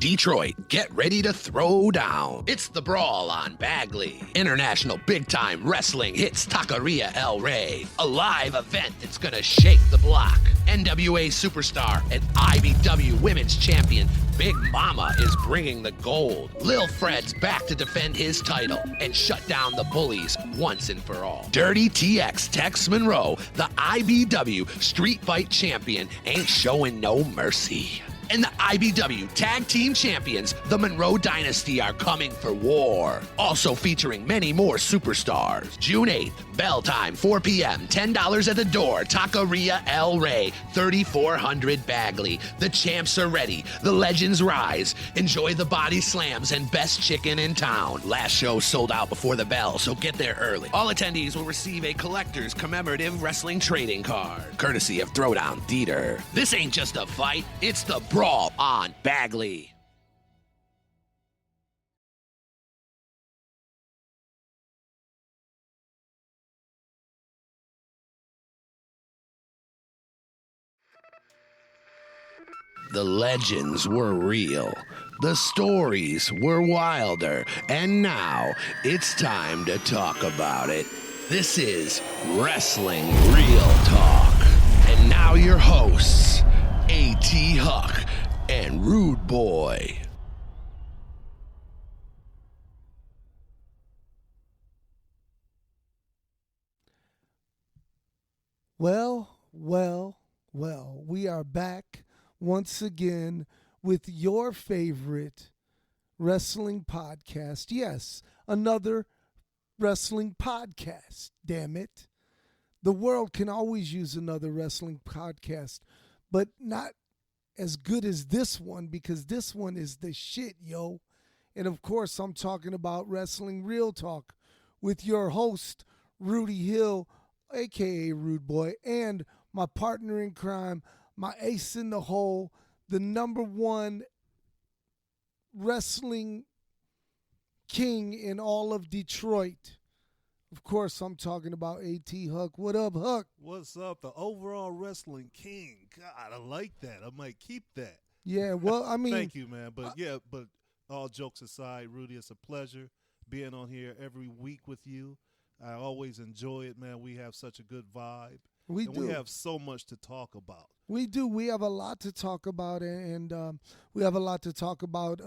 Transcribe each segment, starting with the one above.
Detroit, get ready to throw down. It's the Brawl on Bagley. International big-time wrestling hits Taqueria El Rey. A live event that's gonna shake the block. NWA superstar and IBW women's champion Big Mama is bringing the gold. Lil Fred's back to defend his title and shut down the bullies once and for all. Dirty TX Tex Monroe, the IBW Street Fight champion, ain't showing no mercy. And the IBW Tag Team Champions, the Monroe Dynasty, are coming for war. Also featuring many more superstars. June 8th, bell time, 4 p.m., $10 at the door, Taqueria El Rey, 3400 Bagley. The champs are ready. The legends rise. Enjoy the body slams and best chicken in town. Last show sold out before the bell, so get there early. All attendees will receive a collector's commemorative wrestling trading card, courtesy of Throwdown Theatre. This ain't just a fight, it's the Brawl on Bagley. The legends were real. The stories were wilder. And now it's time to talk about it. This is Wrestling Real Talk. And now your hosts, A.T. Huck and Rude Boy. Well, we are back once again with your favorite wrestling podcast. Yes, another wrestling podcast, damn it. The world can always use another wrestling podcast, but not as good as this one, because this one is the shit, yo. And of course, I'm talking about Wrestling Real Talk with your host, Rudy Hill, a.k.a. Rude Boy, and my partner in crime, my ace in the hole, the number one wrestling king in all of Detroit. Of course, I'm talking about A.T. Huck. What up, Huck? What's up? The overall wrestling king. God, I like that. I might keep that. Yeah, well, I mean. Thank you, man. But but all jokes aside, Rudy, it's a pleasure being on here every week with you. I always enjoy it, man. We have such a good vibe. We have so much to talk about. We do. We have a lot to talk about, and we have a lot to talk about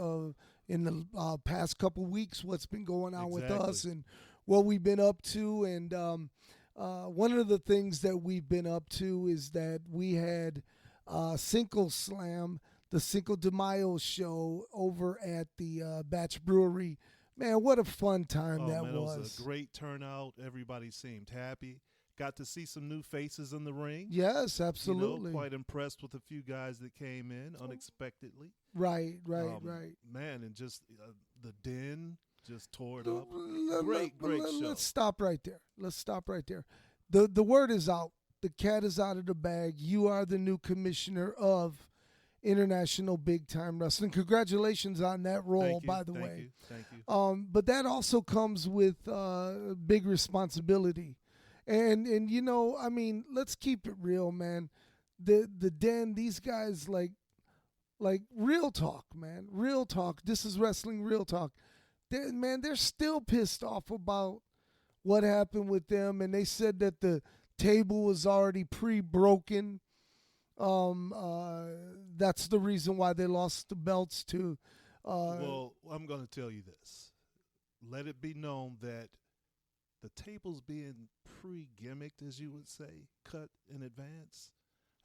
in the past couple weeks, what's been going on with us and what we've been up to. And one of the things that we've been up to is that we had Cinco Slam, the Cinco de Mayo show over at the Batch Brewery. Man, what a fun time that was. It was a great turnout. Everybody seemed happy. Got to see some new faces in the ring. Yes, absolutely. You know, quite impressed with a few guys that came in unexpectedly. Right. Man, and just the Den just tore it up. Great show. Let's stop right there. The word is out. The cat is out of the bag. You are the new commissioner of International Big Time Wrestling. Congratulations on that role, by the way. Thank you. But that also comes with big responsibility. And you know, I mean, let's keep it real, man. The Den, these guys like real talk, man. Real talk. This is Wrestling Real Talk. They're still pissed off about what happened with them, and they said that the table was already pre-broken. That's the reason why they lost the belts to. Well, I'm going to tell you this. Let it be known that the tables being pre-gimmicked, as you would say, cut in advance,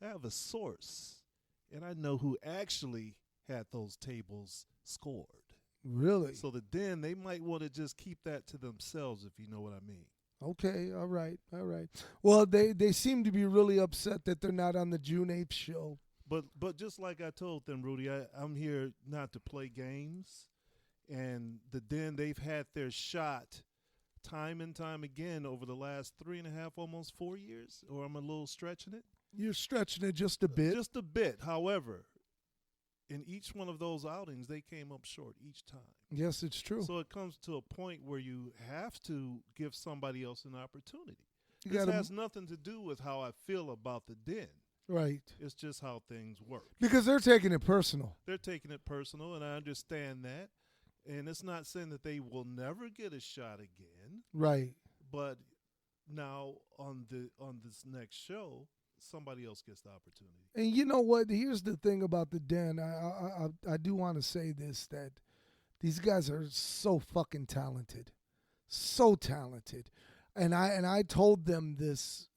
I have a source, and I know who actually had those tables scored. Really? So the Den, they might want to just keep that to themselves, if you know what I mean. Okay, all right. Well, they seem to be really upset that they're not on the June 8th show. But just like I told them, Rudy, I'm here not to play games. And the Den, they've had their shot time and time again over the last 3.5, almost 4 years. Or I'm a little stretching it. You're stretching it just a bit. Just a bit. However, in each one of those outings, they came up short each time. Yes, it's true. So it comes to a point where you have to give somebody else an opportunity. This has nothing to do with how I feel about the Den. Right. It's just how things work. Because they're taking it personal. They're taking it personal, and I understand that. And it's not saying that they will never get a shot again. Right. But now on this next show, somebody else gets the opportunity. And you know what? Here's the thing about the Den. I do want to say this, that these guys are so fucking talented. So talented. And I told them this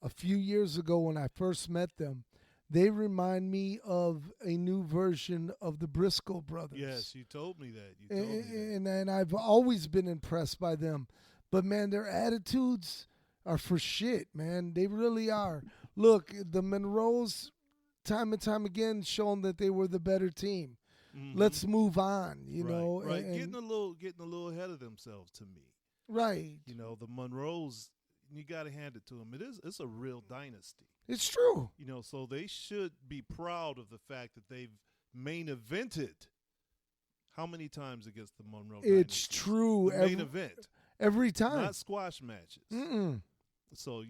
a few years ago when I first met them. They remind me of a new version of the Briscoe brothers. Yes, you told me that. And I've always been impressed by them. But, man, their attitudes are for shit, man. They really are. Look, the Monroes, time and time again, shown that they were the better team. Mm-hmm. Let's move on, you know. Right, getting a little ahead of themselves to me. Right. You know, the Monroes, you got to hand it to them. It's a real dynasty. It's true. You know, so they should be proud of the fact that they've main evented how many times against the Monroe It's dynasty? true. The main event. Every time. Not squash matches. Mm-mm. So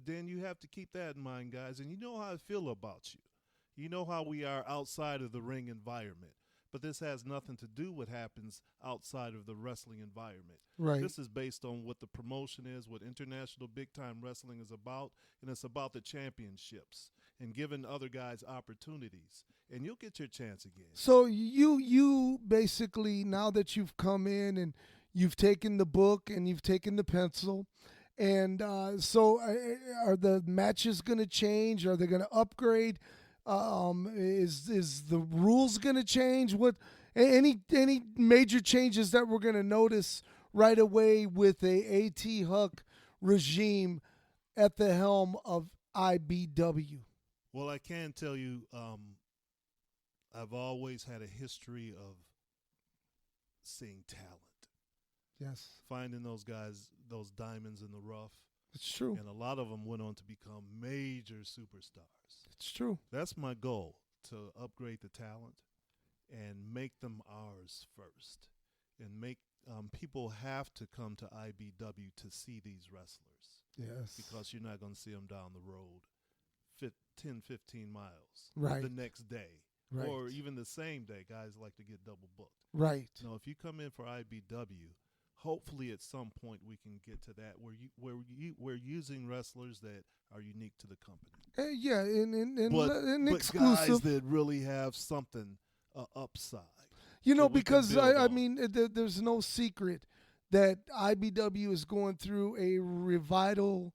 then you have to keep that in mind, guys. And you know how I feel about you. You know how we are outside of the ring environment. But this has nothing to do with what happens outside of the wrestling environment. Right. This is based on what the promotion is, what international big-time wrestling is about, and it's about the championships and giving other guys opportunities. And you'll get your chance again. So you basically, now that you've come in and you've taken the book and you've taken the pencil, and so are the matches going to change? Are they going to upgrade? Is the rules going to change? What any major changes that we're going to notice right away with a A.T. Huck regime at the helm of IBW? Well, I can tell you, I've always had a history of seeing talent. Yes, finding those guys, those diamonds in the rough. It's true. And a lot of them went on to become major superstars. It's true. That's my goal, to upgrade the talent and make them ours first. And make people have to come to IBW to see these wrestlers. Yes. Because you're not going to see them down the road 10, 15 miles right. the next day. Right. Or even the same day. Guys like to get double booked. Right. No, if you come in for IBW, hopefully at some point we can get to that where we're using wrestlers that are unique to the company. Yeah, and but exclusive guys that really have something upside. You know, because I mean, there's no secret that IBW is going through a revival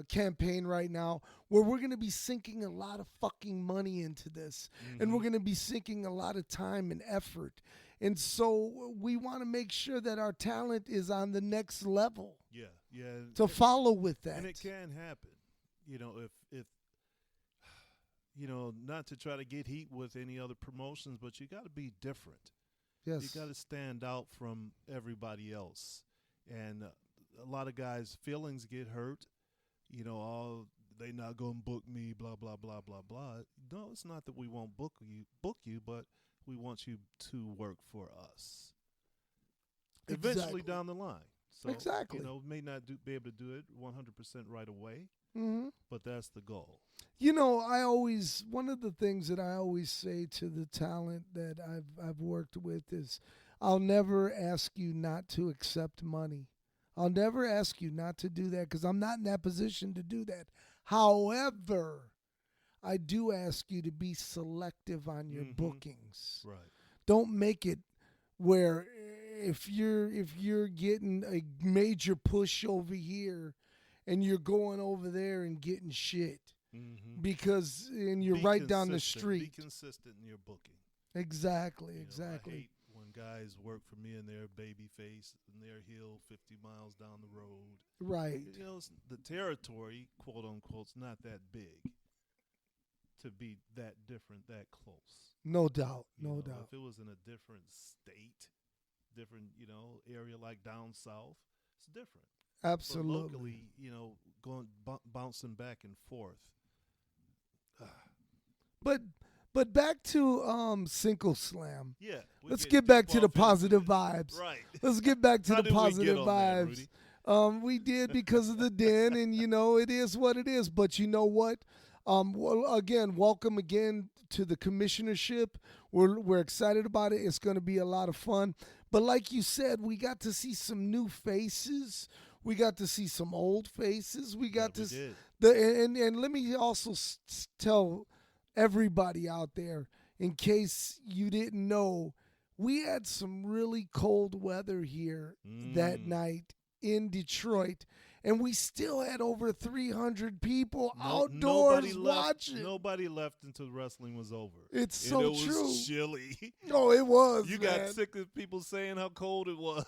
campaign right now, where we're going to be sinking a lot of fucking money into this, and we're going to be sinking a lot of time and effort. And so we want to make sure that our talent is on the next level. Yeah. To follow with that. And it can happen. You know, if you know, not to try to get heat with any other promotions, but you got to be different. Yes. You got to stand out from everybody else. And a lot of guys' feelings get hurt. You know, they not going to book me, blah, blah, blah, blah, blah. No, it's not that we won't book you, but we want you to work for us. Eventually down the line. So, exactly. You know, may not be able to do it 100% right away, but that's the goal. You know, one of the things that I always say to the talent that I've worked with is, I'll never ask you not to accept money. I'll never ask you not to do that, because I'm not in that position to do that. However, I do ask you to be selective on your bookings. Right. Don't make it where if you're getting a major push over here and you're going over there and getting shit because you're right down the street. Be consistent in your booking. Exactly. I hate when guys work for me and they're baby face and they're heel 50 miles down the road. Right. You know, the territory, quote unquote, is not that big to be that different, that close. No doubt. No doubt. If it was in a different state, different, area like down south, it's different. Absolutely. But locally, going bouncing back and forth. But back to Single Slam. Yeah. Let's get back to the positive vibes. Right. Let's get back to How the did we positive get on vibes. that, Rudy? We did because of the Den, and it is what it is. But you know what? Well, again, welcome again to the commissionership. We're excited about it. It's going to be a lot of fun. But like you said, we got to see some new faces. We got to see some old faces. We got we to did. and let me also tell everybody out there, in case you didn't know, we had some really cold weather here that night in Detroit, and we still had over 300 people outdoors watching. Nobody left until wrestling was over. It's and so it was true. Chilly. Oh, it was. You man. got sick of people saying how cold it was.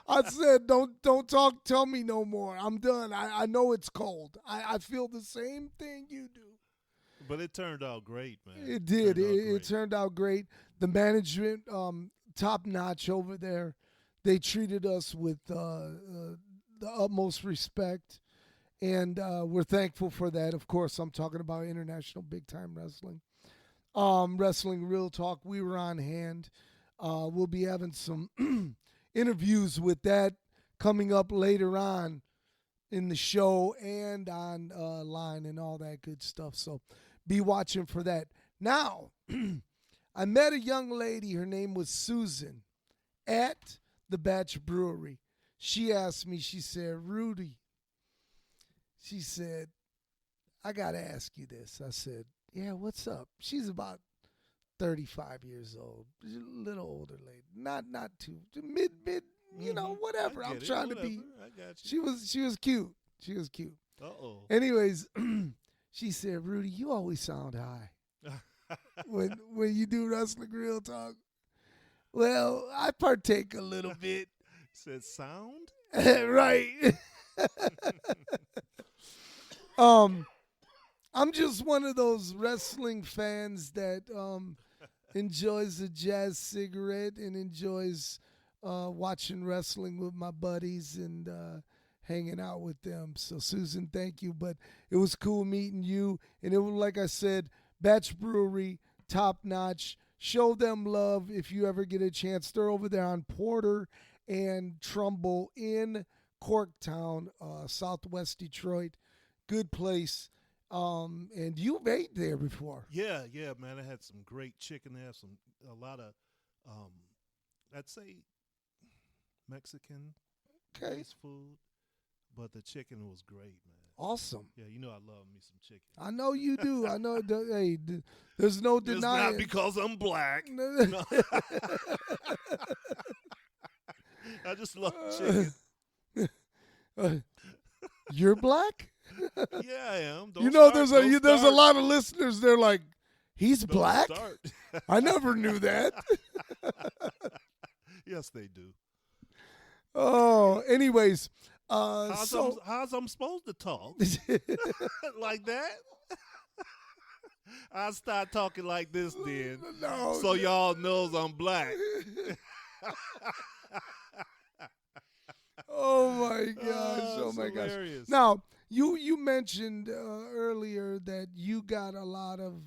I said, don't tell me no more. I'm done. I know it's cold. I feel the same thing you do. But it turned out great, man. It did. It turned out great. The management, top notch over there. They treated us with the utmost respect, and we're thankful for that. Of course, I'm talking about International Big Time Wrestling. Wrestling Real Talk, we were on hand. We'll be having some interviews with that coming up later on in the show and on line and all that good stuff. So be watching for that. Now, I met a young lady. Her name was Susan at the Batch Brewery. She asked me, she said, Rudy, she said, I got to ask you this. I said, yeah, what's up? She's about 35 years old. She's a little older lady. Not too, mid, you know, whatever. I'm trying to be. I got you. She was cute. She was cute. Uh-oh. Anyways, she said, Rudy, you always sound high when you do Wrestling Real Talk. Well, I partake a little bit. Said sound? Right. I'm just one of those wrestling fans that enjoys a jazz cigarette and enjoys watching wrestling with my buddies and hanging out with them. So, Susan, thank you. But it was cool meeting you. And it was, like I said, Batch Brewery, top notch. Show them love if you ever get a chance. They're over there on Porter and Trumbull in Corktown, Southwest Detroit. Good place. And you've ate there before. Yeah, man. I had some great chicken. They have a lot of, I'd say, Mexican based food, but the chicken was great, man. Awesome. Yeah, you know I love me some chicken. I know you do. I know. Hey, there's no denying. It's not because I'm black. No. I just love chicken. You're black? Yeah, I am. You know, there's a lot of listeners. They're like, he's black. I never knew that. Yes, they do. Oh, anyways, how's I'm supposed to talk like that? I start talking like this then, so y'all knows I'm black. Oh my gosh! Oh my gosh! Now you mentioned earlier that you got a lot of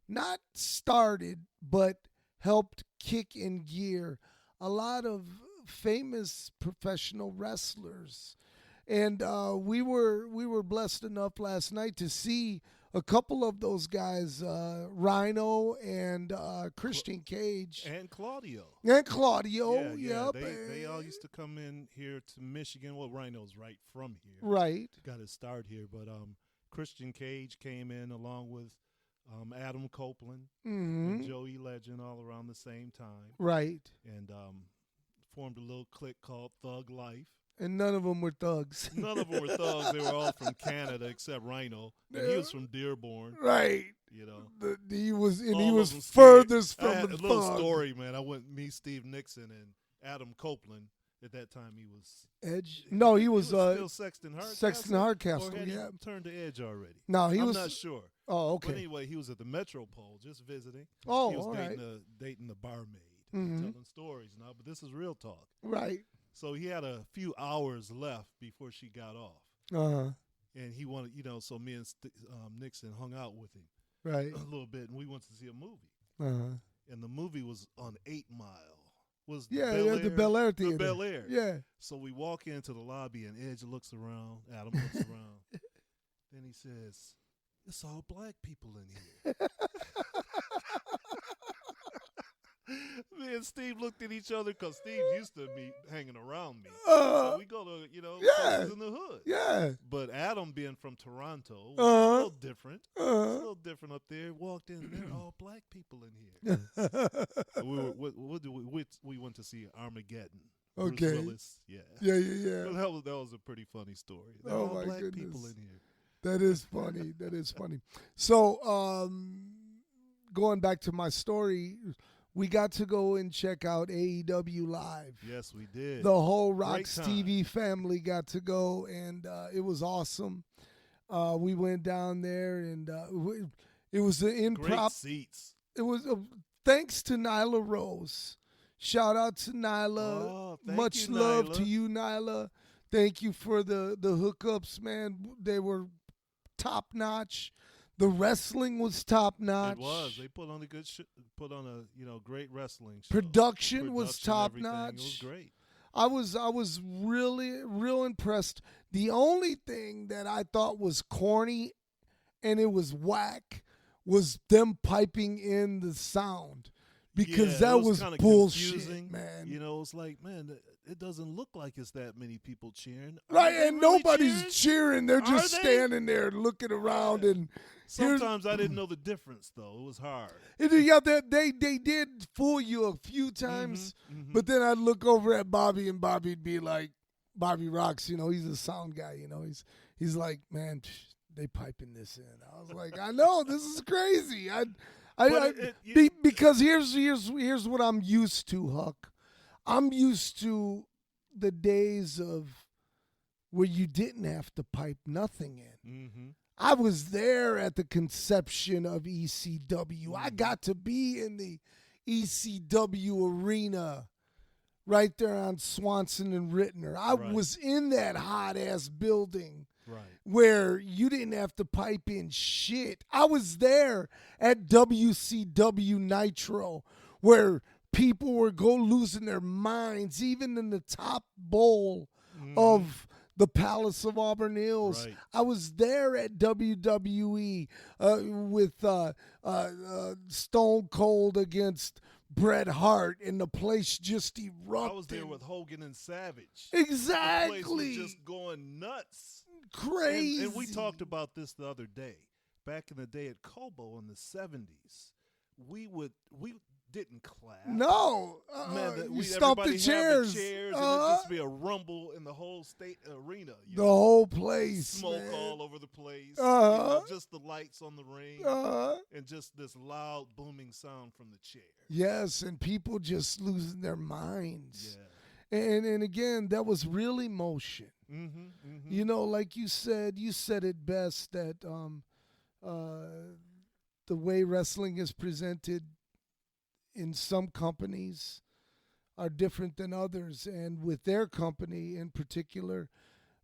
not started but helped kick in gear a lot of famous professional wrestlers, and we were blessed enough last night to see a couple of those guys, Rhino and Christian Cage. And Claudio. Yeah, They all used to come in here to Michigan. Well, Rhino's right from here. Right. Got his start here. But Christian Cage came in along with Adam Copeland and Joey Legend all around the same time. Right. And formed a little clique called Thug Life. And none of them were thugs. None of them were thugs. They were all from Canada except Rhino. And he was from Dearborn. Right. You know. He was furthest from the thug. A little story, man. I went to meet Steve Nixon and Adam Copeland. At that time, he was Edge. No, he was still Sexton Hardcastle. Sexton Hardcastle, or had he yeah. turned to Edge already? No, I'm not sure. Oh, okay. But anyway, he was at the Metropole just visiting. Oh, he was all right. dating the barmaid, Mm-hmm. telling stories now. But this is real talk. Right. So he had a few hours left before she got off. Uh-huh. And he wanted, so me and Nixon hung out with him. Right. A little bit, and we went to see a movie. Uh-huh. And the movie was on 8 Mile. Was the Bel Air Theater. The Bel Air. Yeah. So we walk into the lobby, and Edge looks around. Adam looks around. Then he says, it's all black people in here. Me and Steve looked at each other because Steve used to be hanging around me. So we go to, places in the hood. Yeah. But Adam, being from Toronto, was a Uh-huh. little different. It's a little different up there. Walked in, they're all black people in here. We went to see Armageddon. Okay. Bruce Willis. Yeah. Yeah. But that was a pretty funny story. They're Oh, all my black goodness. people in here. That is funny. That is funny. So, going back to my story, we got to go and check out AEW live. Yes, we did. The whole Rocks Great time. TV family got to go, and it was awesome. We went down there, and it was an Great improv. seats. It was thanks to Nyla Rose. Shout out to Nyla. Oh, thank Much you, love Nyla. to you, Nyla. Thank you for the hookups, man. They were top notch. The wrestling was top notch. It was. They put on a good, put on a great wrestling show. Production was top everything. notch. It was great. I was really real impressed. The only thing that I thought was corny and it was whack was them piping in the sound. Because Yeah, that it was was kinda bullshit, confusing. man. It's like, man, it doesn't look like it's that many people cheering. Are Right, they and really nobody's cheering. They're just Are they? standing there looking around, and Sometimes I didn't know the difference, though. It was hard. they did fool you a few times, Mhm. but then I'd look over at Bobby, and Bobby'd be like, Bobby Rocks, he's a sound guy, he's like, man, they piping this in. I was like, I know, this is crazy. Because here's what I'm used to, Huck. I'm used to the days of where you didn't have to pipe nothing in. Mm-hmm. I was there at the conception of ECW. I got to be in the ECW arena right there on Swanson and Rittner. I was in that hot-ass building where you didn't have to pipe in shit. I was there at WCW Nitro where people were losing their minds, even in the top bowl of the Palace of Auburn Hills. Right. I was there at WWE with Stone Cold against Bret Hart, and the place just erupted. I was there with Hogan and Savage. Exactly. The place was just going nuts. Crazy. And we talked about this the other day. Back in the day at Kobo in the 70s, we didn't clap. No. You stomp the chairs. And it'd just be a rumble in the whole state arena. The whole place. Smoke man. all over the place. Just the lights on the ring. And just this loud booming sound from the chair. Yes, and people just losing their minds. Yeah. And again, that was real emotion. Mm-hmm, mm-hmm. Like you said it best that the way wrestling is presented in some companies are different than others. And with their company in particular,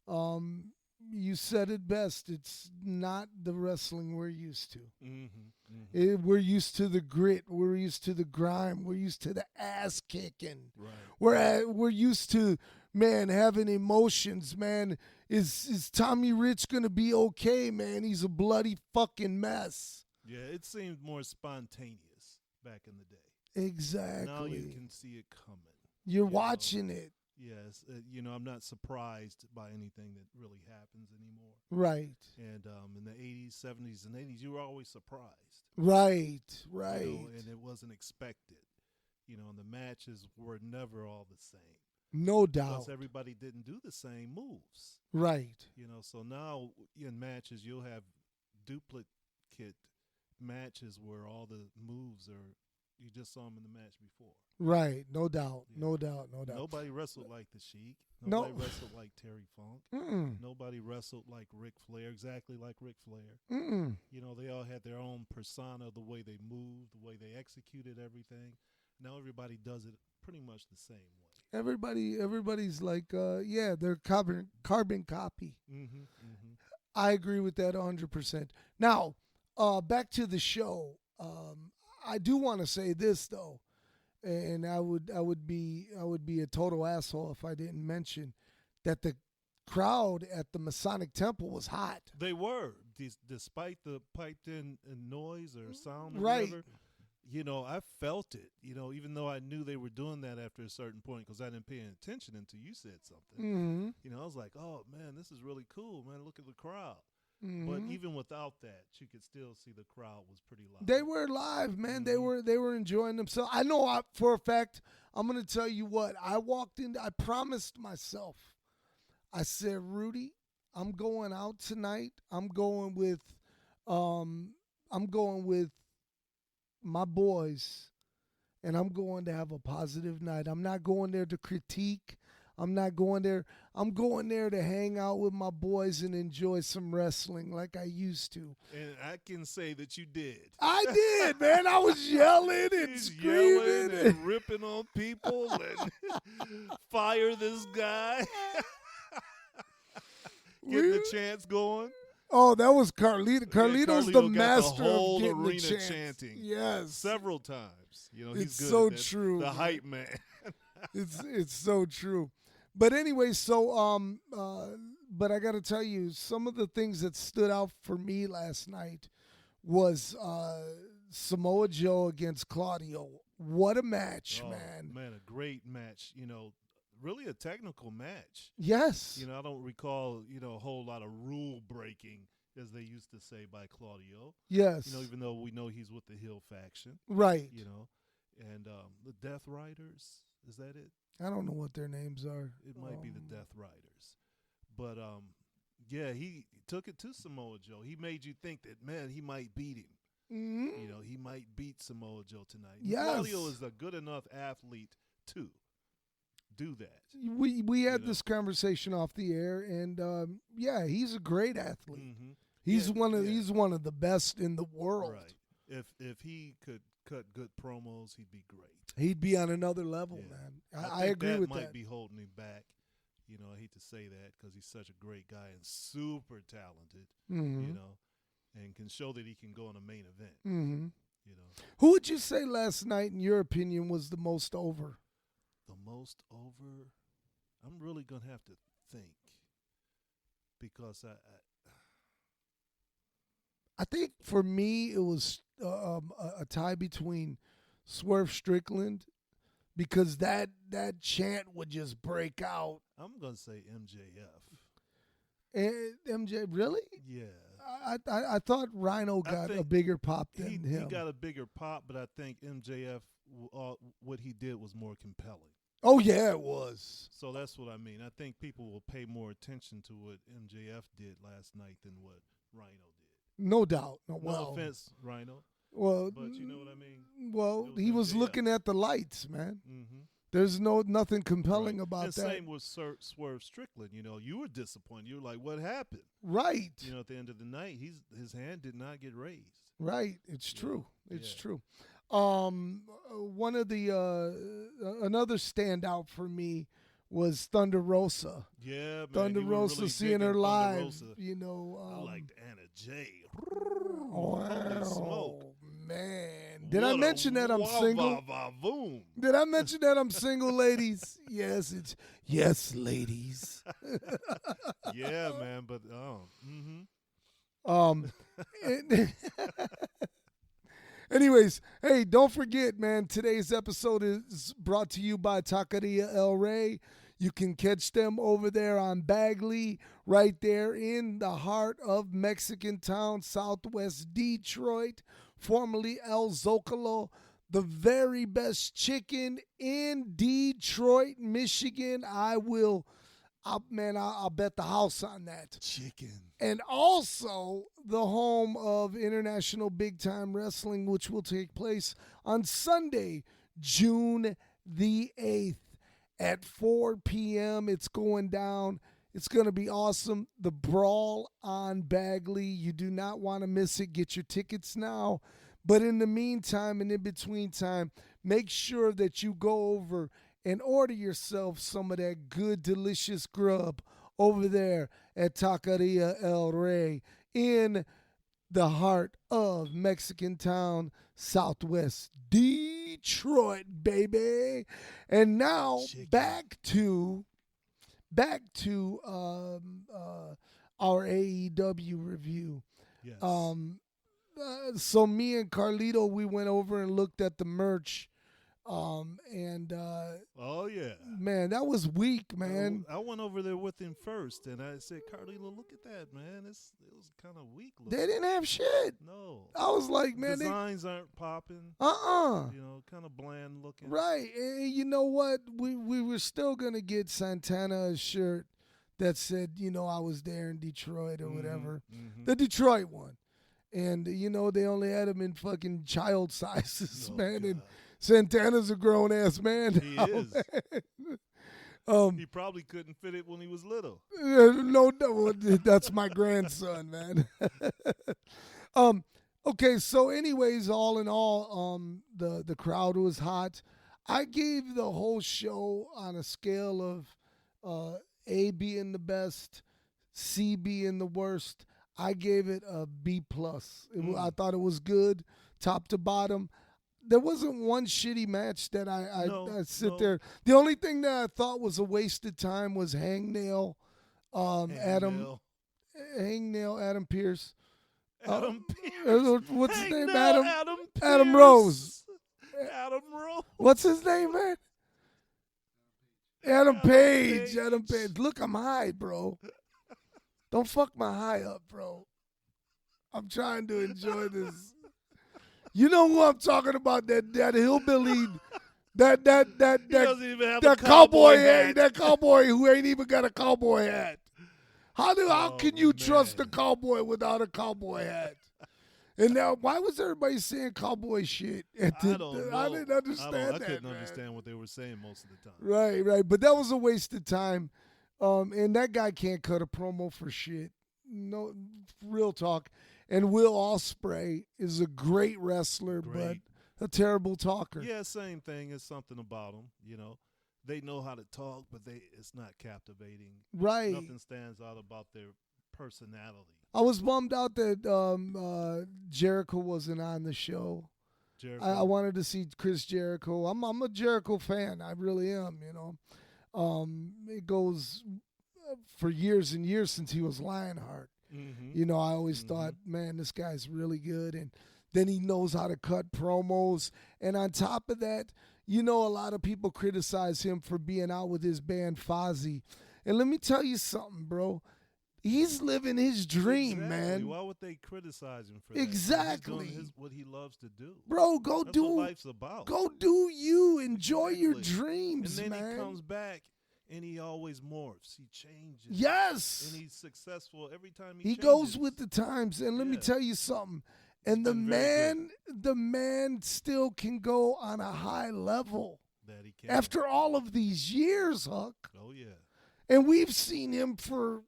you said it best. It's not the wrestling we're used to. Mm-hmm, mm-hmm. We're used to the grit. We're used to the grime. We're used to the ass kicking. Right. We're used to, man, having emotions, man. Is Tommy Rich going to be okay, man? He's a bloody fucking mess. Yeah, it seemed more spontaneous back in the day. Exactly. Now you can see it coming. You're watching it. Yes. I'm not surprised by anything that really happens anymore. Right. And in the 80s, 70s, and 80s, you were always surprised. Right. And it wasn't expected. And the matches were never all the same. No doubt. Plus, everybody didn't do the same moves. Right. So now in matches, you'll have duplicate matches where all the moves are, you just saw them in the match before. Right. No doubt. Yeah. No doubt. Nobody wrestled like the Sheik. No. Nobody wrestled like Terry Funk. Mm-mm. Nobody wrestled like Ric Flair, exactly like Ric Flair. Mm-mm. They all had their own persona, the way they moved, the way they executed everything. Now everybody does it pretty much the same way. Everybody's like, they're carbon copy. Mm-hmm, mm-hmm. I agree with that 100%. Now, back to the show. I do want to say this though, and I would be a total asshole if I didn't mention that the crowd at the Masonic Temple was hot. They were despite the piped in noise or sound or Right. whatever, I felt it. Even though I knew they were doing that after a certain point because I didn't pay attention until you said something. Mm-hmm. I was like, oh man, this is really cool, man. Look at the crowd. Mm-hmm. But even without that, you could still see the crowd was pretty loud. They were live, man. Mhm. They were enjoying themselves. I know for a fact. I'm gonna tell you what. I walked in. I promised myself. I said, Rudy, I'm going out tonight. I'm going with my boys, and I'm going to have a positive night. I'm not going there to critique. I'm not going there. I'm going there to hang out with my boys and enjoy some wrestling like I used to. And I can say that you did. I did, man. I was yelling and He's screaming. yelling and ripping on people and fire this guy. Getting the chants going. Oh, that was Carlito. Carlito's Carlito the got master the whole of getting arena the chants. chanting. Yes, Several times. He's It's good so at that. true, The man. hype man. it's so true. But anyway, but I got to tell you, some of the things that stood out for me last night was Samoa Joe against Claudio. What a match, man! Man, a great match. Really a technical match. Yes. I don't recall, a whole lot of rule breaking, as they used to say, by Claudio. Yes. Even though we know he's with the Hill faction. Right. And the Death Riders, is that it? I don't know what their names are. It might be the Death Riders. But, yeah, he took it to Samoa Joe. He made you think that, man, he might beat him. Mm-hmm. He might beat Samoa Joe tonight. Yes. Claudio is a good enough athlete to do that. We had this conversation off the air, and yeah, he's a great athlete. Mm-hmm. He's one of the best in the world. Right. If he could cut good promos, he'd be great. He'd be on another level, Yeah. man. I think agree with might that. be holding him back. I hate to say that because he's such a great guy and super talented. Mm-hmm. And can show that he can go in a main event. Mm-hmm. You know, Who would you say last night, in your opinion, was the most over? the most over. I'm really gonna have to think because I think for me it was a tie between Swerve Strickland, because that chant would just break out. I'm gonna say MJF. And MJ, really? Yeah. I thought Rhino got a bigger pop than He him. got a bigger pop, but I think MJF, what he did was more compelling. Oh yeah, it was. So that's what I mean. I think people will pay more attention to what MJF did last night than what Rhino did. No doubt. No offense, Rhino, Well, but you know what I mean. Well, It he was MJF. looking at the lights, man. Mm-hmm. There's nothing compelling about and that. same with Swerve Strickland. You were disappointed. You were like, "What happened?" Right. At the end of the night, his hand did not get raised. Right. It's true. It's Yeah. true. One of the another standout for me was Thunder Rosa. Yeah, man. Thunder you were Rosa, really seeing her digging Thunder live. Rosa. I liked Anna J. Holy Holy smoke. Man. Did I mention that I'm single? Boom. Did I mention that I'm single, ladies? Yes, ladies. Yeah, man. But Anyways, hey, don't forget, man, today's episode is brought to you by Taqueria El Rey. You can catch them over there on Bagley, right there in the heart of Mexican town, Southwest Detroit, formerly El Zocalo. The very best chicken in Detroit, Michigan. I'll bet the house on that. chicken. And also the home of International Big Time Wrestling, which will take place on Sunday, June the 8th at 4 p.m. It's going down. It's going to be awesome. The Brawl on Bagley. You do not want to miss it. Get your tickets now. But in the meantime and in between time, make sure that you go over and order yourself some of that good, delicious grub over there at Taqueria El Rey in the heart of Mexican town, Southwest Detroit, baby. And now back to our AEW review. Yes. So me and Carlito, we went over and looked at the merch. And oh yeah, man, that was weak, man. I went over there with him first, and I said, "Carlito, look at that, man. It was kind of weak looking." They didn't have shit. No. I was like, man, designs aren't popping. You know, kind of bland looking. Right, and you know what? We were still gonna get Santana a shirt that said, you know, I was there in Detroit or whatever, the Detroit one, and you know they only had them in fucking child sizes, man. God. And Santana's a grown ass man. He now, is. Man. He probably couldn't fit it when he was little. No, that's my grandson, man. Okay, so anyways, all in all, the crowd was hot. I gave the whole show on a scale of A being the best, C being the worst. I gave it a B plus. I thought it was good, top to bottom. There wasn't one shitty match that I sit there. The only thing that I thought was a wasted time was Hangnail, Adam Pierce. Adam Pierce. What's his name? Adam Pierce. Adam Rose. Adam Rose. What's his name, man? Adam Page. Adam Page. Look, I'm high, bro. Don't fuck my high up, bro. I'm trying to enjoy this. You know who I'm talking about? That hillbilly, that doesn't even have a cowboy hat. That cowboy who ain't even got a cowboy hat. How can you trust a cowboy without a cowboy hat? And now, why was everybody saying cowboy shit? I don't know. I didn't understand that. I couldn't man. understand what they were saying most of the time. Right. But that was a waste of time. And that guy can't cut a promo for shit. No, real talk. And Will Ospreay is a great wrestler, but a terrible talker. Yeah, same thing. It's something about them. You know, they know how to talk, but it's not captivating. Right. Nothing stands out about their personality. I was bummed out that Jericho wasn't on the show. Jericho. I wanted to see Chris Jericho. I'm a Jericho fan. I really am. You know, it goes for years and years since he was Lionheart. You know, I always thought, man, this guy's really good. And then he knows how to cut promos. And on top of that, you know, a lot of people criticize him for being out with his band Fozzy. And let me tell you something, bro. He's living his dream, man. Why would they criticize him for that? Exactly. He's doing what he loves to do. Bro, That's what life's about. Go do you. Enjoy your dreams, and then man. He comes back. And he always morphs. He changes. Yes. And he's successful every time he changes. Goes with the times. And let me tell you something. And the man still can go on a high level. That he can. After all of these years, Huck. Oh, yeah. And we've seen him for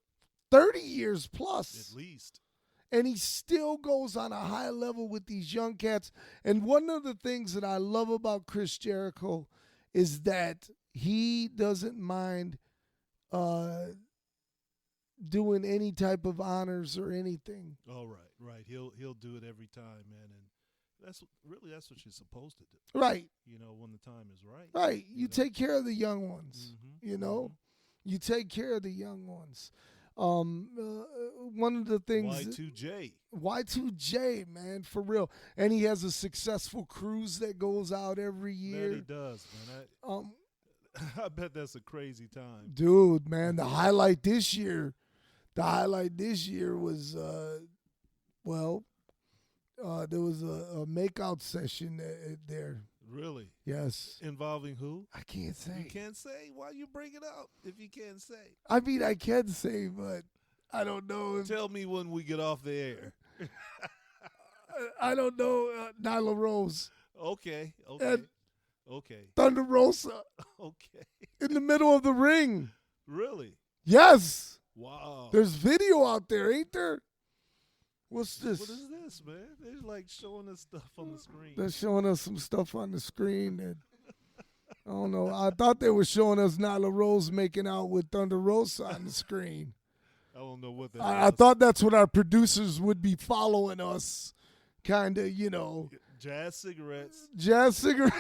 30 years plus. At least. And he still goes on a high level with these young cats. And one of the things that I love about Chris Jericho is that he doesn't mind doing any type of honors or anything. Oh, right. He'll do it every time, man, and that's what you're supposed to do. Right. You know, when the time is right. Right. You take care of the young ones. You know, you take care of the young ones. One of the things Y2J, man, for real. And he has a successful cruise that goes out every year. That he does, man. I bet that's a crazy time. Dude, man, the highlight this year was, there was a makeout session there. Really? Yes. Involving who? I can't say. You can't say? Why you bring it up if you can't say? I mean, I can say, but I don't know. Tell me when we get off the air. I don't know. Nyla Rose. Okay. Okay. Thunder Rosa. Okay. In the middle of the ring. Really? Yes. Wow. There's video out there, ain't there? What's this? What is this, man? They're like showing us stuff on the screen. They're showing us some stuff on the screen that I don't know. I thought they were showing us Nyla Rose making out with Thunder Rosa on the screen. I don't know what that I thought that's what our producers would be following us. Kind of, you know. Jazz cigarettes. Jazz cigarettes.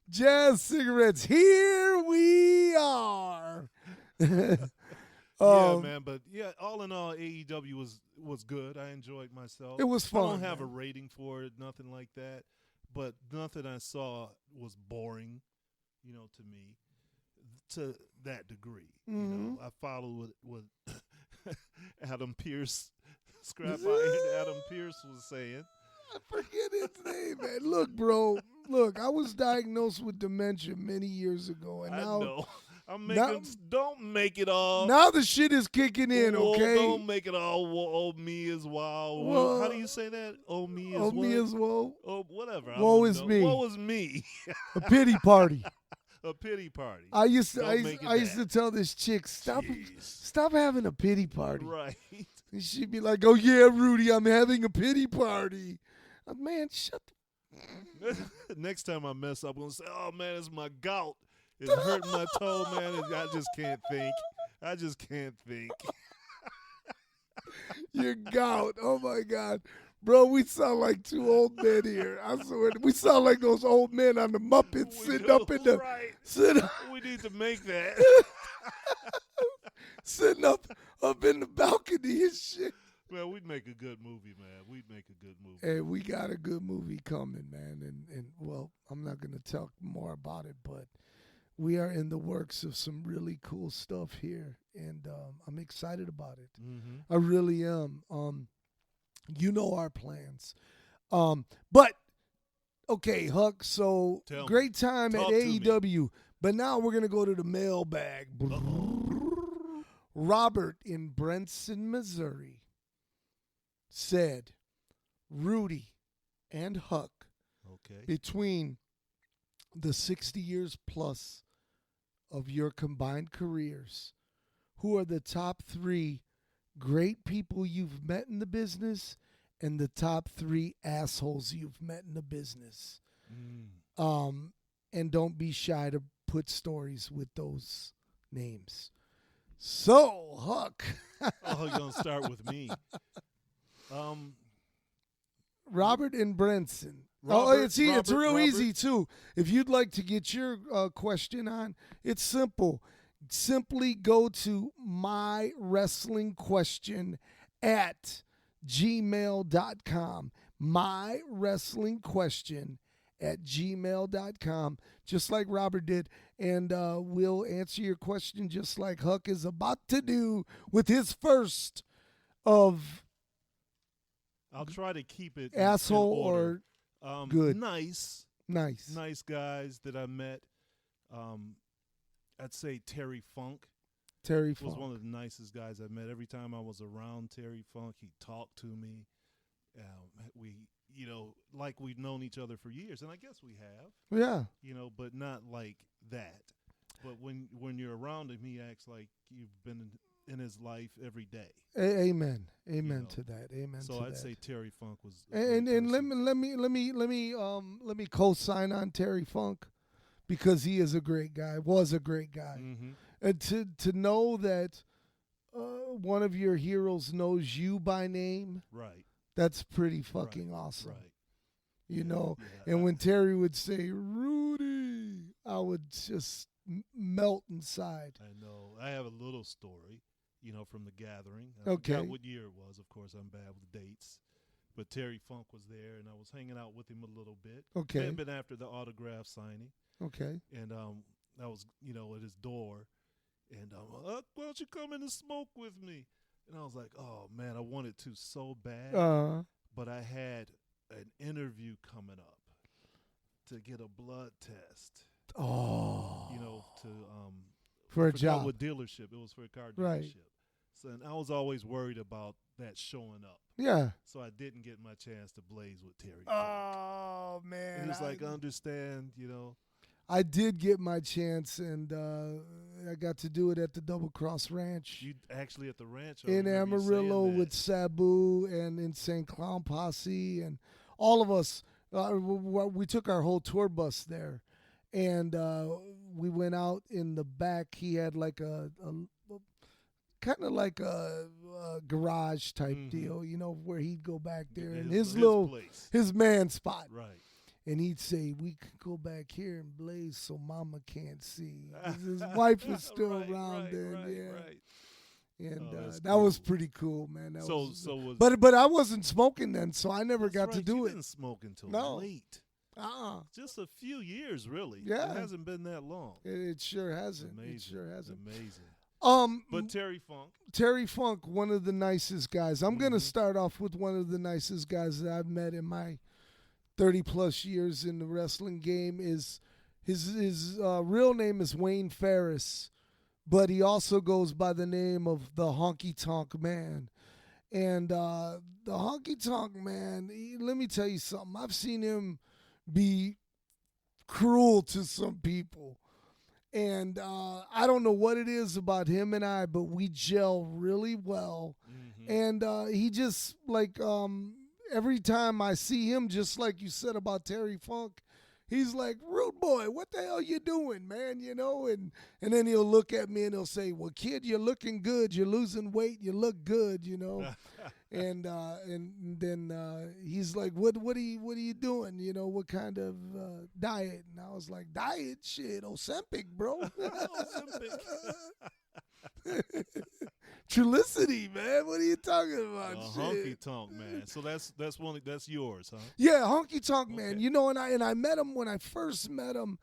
Jazz cigarettes. Here we are. Yeah, man, but yeah, all in all, AEW was good. I enjoyed myself. It was fun. I don't have man. a rating for it, nothing like that. But nothing I saw was boring, to me, to that degree. I followed what Adam Pierce, Scrap Iron Adam Pierce was saying. I forget his name, man. Look, bro. Look, I was diagnosed with dementia many years ago, and now I know. Don't make it all. now the shit is kicking in. Okay, Don't make it all. Oh, me as well. How do you say that? Oh, me as well. Oh, me as well. Oh, whatever. Woe is me. Woe is me. A pity party. A pity party. I used to tell this chick, stop having a pity party. Right. And she'd be like, "Oh yeah, Rudy, I'm having a pity party." Man, shut the Next time I mess up, I'm gonna say, "Oh man, it's my gout. It's hurting my toe, man. I just can't think." Your gout. Oh my God. Bro, we sound like two old men here. I swear. We sound like those old men on the Muppets sitting up in the We need to make that. sitting up in the balcony and shit. Man, we'd make a good movie, man. We'd make a good movie. Hey, we got a good movie coming, man. And well, I'm not gonna talk more about it, but we are in the works of some really cool stuff here, and I'm excited about it. Mm-hmm. I really am. You know our plans. But okay, Huck, so great time at AEW. But now we're gonna go to the mailbag. Robert in Branson, Missouri said, Rudy and Huck, between the 60 years plus of your combined careers, who are the top 3 great people you've met in the business and the top 3 assholes you've met in the business? And don't be shy to put stories with those names. So, Huck. Oh, you're going to start with me. Robert and Branson. It's real easy, too. If you'd like to get your question on, it's simple. Simply go to mywrestlingquestion@gmail.com. mywrestlingquestion@gmail.com, just like Robert did. And we'll answer your question just like Huck is about to do with his first of... I'll try to keep it asshole in order. or good. Nice guys that I met. I'd say Terry Funk. Was one of the nicest guys I met. Every time I was around Terry Funk, he talked to me. We, like we've known each other for years, and I guess we have. Yeah. But not like that. But when you're around him, he acts like you've been in his life every day. Amen to that. Amen. So to I'd that. say Terry Funk was. And let me co-sign on Terry Funk, because he is a great guy. Was a great guy. Mm-hmm. And to know that one of your heroes knows you by name, right? That's pretty fucking awesome. Right. Yeah. And when Terry would say Rudy, I would just melt inside. I know. I have a little story, from the gathering. I Okay. forgot what year it was. Of course, I'm bad with dates. But Terry Funk was there, and I was hanging out with him a little bit. Okay. It had been after the autograph signing. Okay. And I was, at his door. And why don't you come in and smoke with me? And I was like, oh, man, I wanted to so bad. But I had an interview coming up to get a blood test. Oh. For a job. With dealership. It was for a car dealership. Right. So, and I was always worried about that showing up. Yeah. So I didn't get my chance to blaze with Terry. Oh, man. And he was like, understand, I did get my chance, and I got to do it at the Double Cross Ranch. You actually at the ranch? In Amarillo with Sabu and Insane Clown Posse, and all of us. We took our whole tour bus there, and we went out in the back. He had like a kind of like a garage type deal, where he'd go back there and his man spot. Right. And he'd say, we could go back here and blaze so mama can't see. His wife was still around then, yeah. Right. And that's that was cool. pretty cool, man. That So was, was but I wasn't smoking then, so I never that's got to right, do you it. didn't smoke until No. late. Just a few years, really. Yeah. It hasn't been that long. It sure hasn't. Amazing. It sure hasn't. Amazing. But Terry Funk, one of the nicest guys. I'm gonna Mhm. start off with one of the nicest guys that I've met in my 30+ years in the wrestling game. Is his real name is Wayne Ferris, but he also goes by the name of the Honky Tonk Man. And the Honky Tonk Man, let me tell you something. I've seen him be cruel to some people. And I don't know what it is about him and I, but we gel really well. Mm-hmm. And he just, like, every time I see him, just like you said about Terry Funk, he's like, "Rude boy, what the hell you doing, man?" You know, and then he'll look at me and he'll say, "Well, kid, you're looking good. You're losing weight. You look good, you know." and then he's like, "What are you doing? You know, what kind of diet?" And I was like, "Diet? Shit, Ozempic, bro." Trulicity, man. What are you talking about? Honky Tonk Man. So that's yours, huh? Yeah, Honky Tonk Man. Okay. You know, and I met him when I first met him.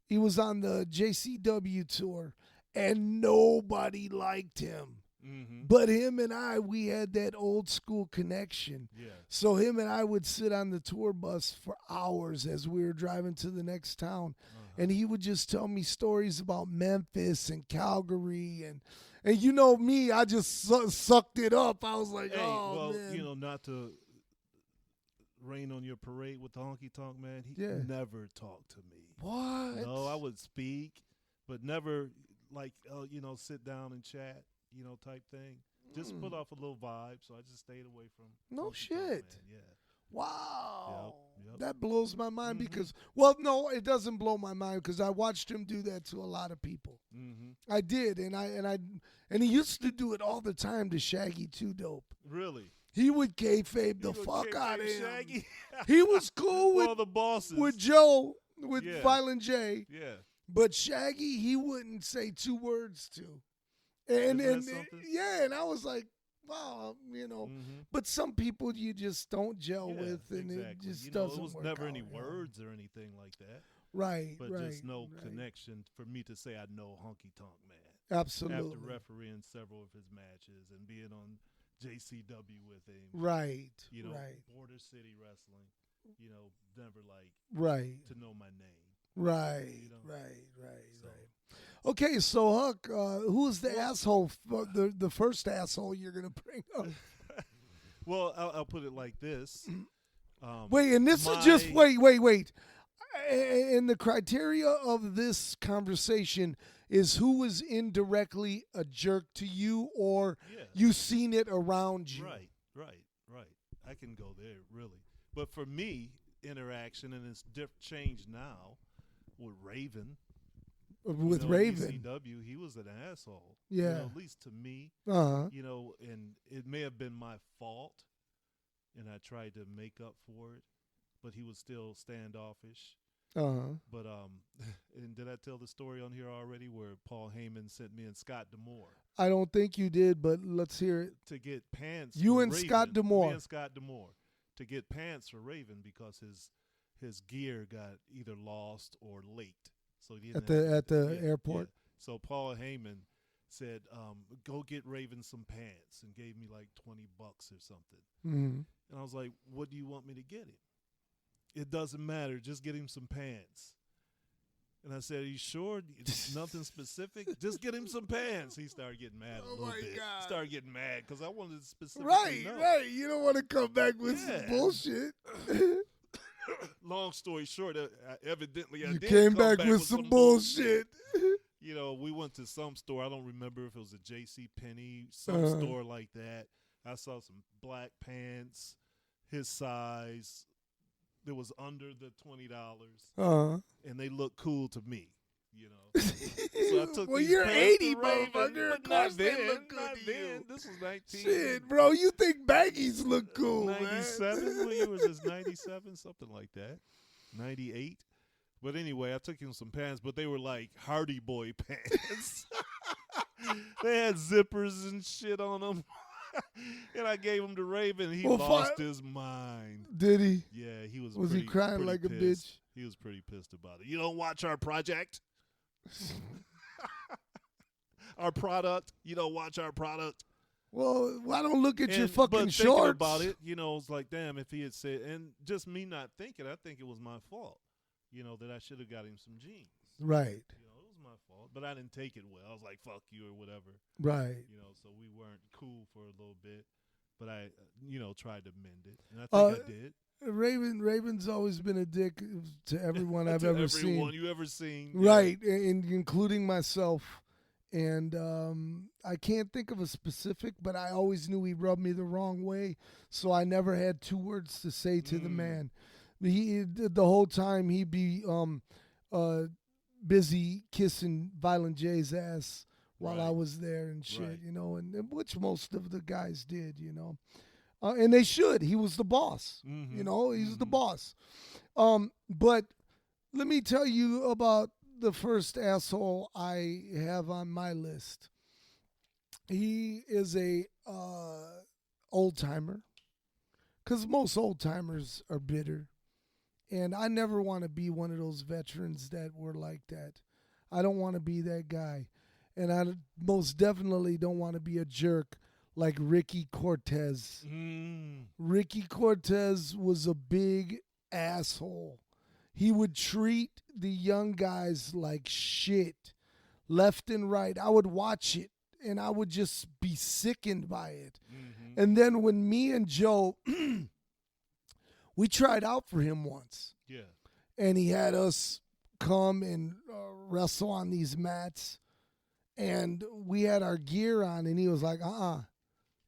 He was on the JCW tour, and nobody liked him. Mm-hmm. But him and we had that old school connection. Yeah. So him and I would sit on the tour bus for hours as we were driving to the next town. And he would just tell me stories about Memphis and Calgary. And you know me, I just sucked it up. I was like, Hey, oh, well, man. you know, not to rain on your parade with the Honky Tonk Man, he never talked to me. What? No, I would speak, but never, like, you know, sit down and chat, you know, type thing. Just put off a little vibe, so I just stayed away from No Honky Tonk shit. Man. Yeah. Wow. Yep. That blows my mind Mm-hmm. because, well, no, it doesn't blow my mind because I watched him do that to a lot of people. Mm-hmm. I did, and he used to do it all the time to Shaggy Too Dope. Really? He would kayfabe the You fuck gonna out of him. Shaggy? He was cool Well, the bosses. with Joe, with Yeah. Violent J, Yeah. but Shaggy he wouldn't say 2 words to. Isn't that And something? yeah, and I was like, wow, you know. Mm-hmm. But some people you just don't gel Yeah, with, and exactly. it just you know, doesn't it was work never out, any you know. words or anything like that. Right, But right. just no right. connection for me to say I know Honky Tonk Man. Absolutely. After refereeing several of his matches and being on JCW with him. Right, You know, right, Border City Wrestling. You know, never like right, to know my name. right, You know? right. So, Okay, so Huck, who's the asshole, the first asshole you're going to bring up? well, I'll put it like this. Wait, and this is just, wait. And the criteria of this conversation is who was indirectly a jerk to you or Yeah. you seen it around you. Right. I can go there, really. But for me, interaction, and it's changed now with Raven. With you know, Raven. ECW, he was an asshole. Yeah. You know, at least to me. Uh-huh. You know, and it may have been my fault, and I tried to make up for it, but he was still standoffish. Uh-huh. But and did I tell the story on here already where Paul Heyman sent me and Scott D'Amore I don't think you did, but let's hear it. to get pants? You for and Raven. Scott D'Amore. Me and Scott D'Amore to get pants for Raven because his gear got either lost or late. So he didn't At the airport. Yeah. So Paul Heyman said, "Go get Raven some pants," and gave me like $20 or something. Mm-hmm. And I was like, "What do you want me to get him?" It doesn't matter. Just get him some pants. And I said, "Are you sure? Nothing specific? Just get him some pants." He started getting mad a little bit. God. Started getting mad because I wanted to specifically know. Right. You don't want to come back with some bullshit. Long story short, evidently I You did came come back with some bullshit. You know, we went to some store. I don't remember if it was a J.C. Penney, some store like that. I saw some black pants, his size. That was under the $20, and they look cool to me, you know. So I took well, these you're pants 80, to Raven, motherfucker. but Of course not they then. look good Not to then. you. This was 19. Shit, bro, you think baggies look cool, 97? man. What year was this? 97? Something like that. 98? But anyway, I took him some pants, but they were like Hardy Boy pants. They had zippers and shit on them. And I gave him to Raven. He lost his mind. Did he? Yeah, he was. Was he crying like pissed. a bitch? He was pretty pissed about it. You don't watch our project? Our product? You don't watch our product? Well, why don't look at your fucking but shorts? Thinking about it, it's like, damn, if he had said, and just me not thinking, I think it was my fault, that I should have got him some jeans. Right. It was my fault, but I didn't take it well. I was like, fuck you or whatever. Right. So we weren't cool for a little bit, but I, tried to mend it, and I think I did. Raven's always been a dick to everyone I've ever seen. Everyone you ever seen. Right, including myself. And I can't think of a specific, but I always knew he rubbed me the wrong way, so I never had two words to say to the man. The whole time he'd be busy kissing Violent J's ass while I was there and shit, and which most of the guys did, and they should. He was the boss, he's the boss. But let me tell you about the first asshole I have on my list. He is a old timer, because most old timers are bitter, and I never want to be one of those veterans that were like that. I don't want to be that guy, and I most definitely don't want to be a jerk like Ricky Cortez. Ricky Cortez was a big asshole. He would treat the young guys like shit, left and right. I would watch it, and I would just be sickened by it. Mm-hmm. And then when me and Joe, we tried out for him once. Yeah. And he had us come and wrestle on these mats. And we had our gear on, and he was like,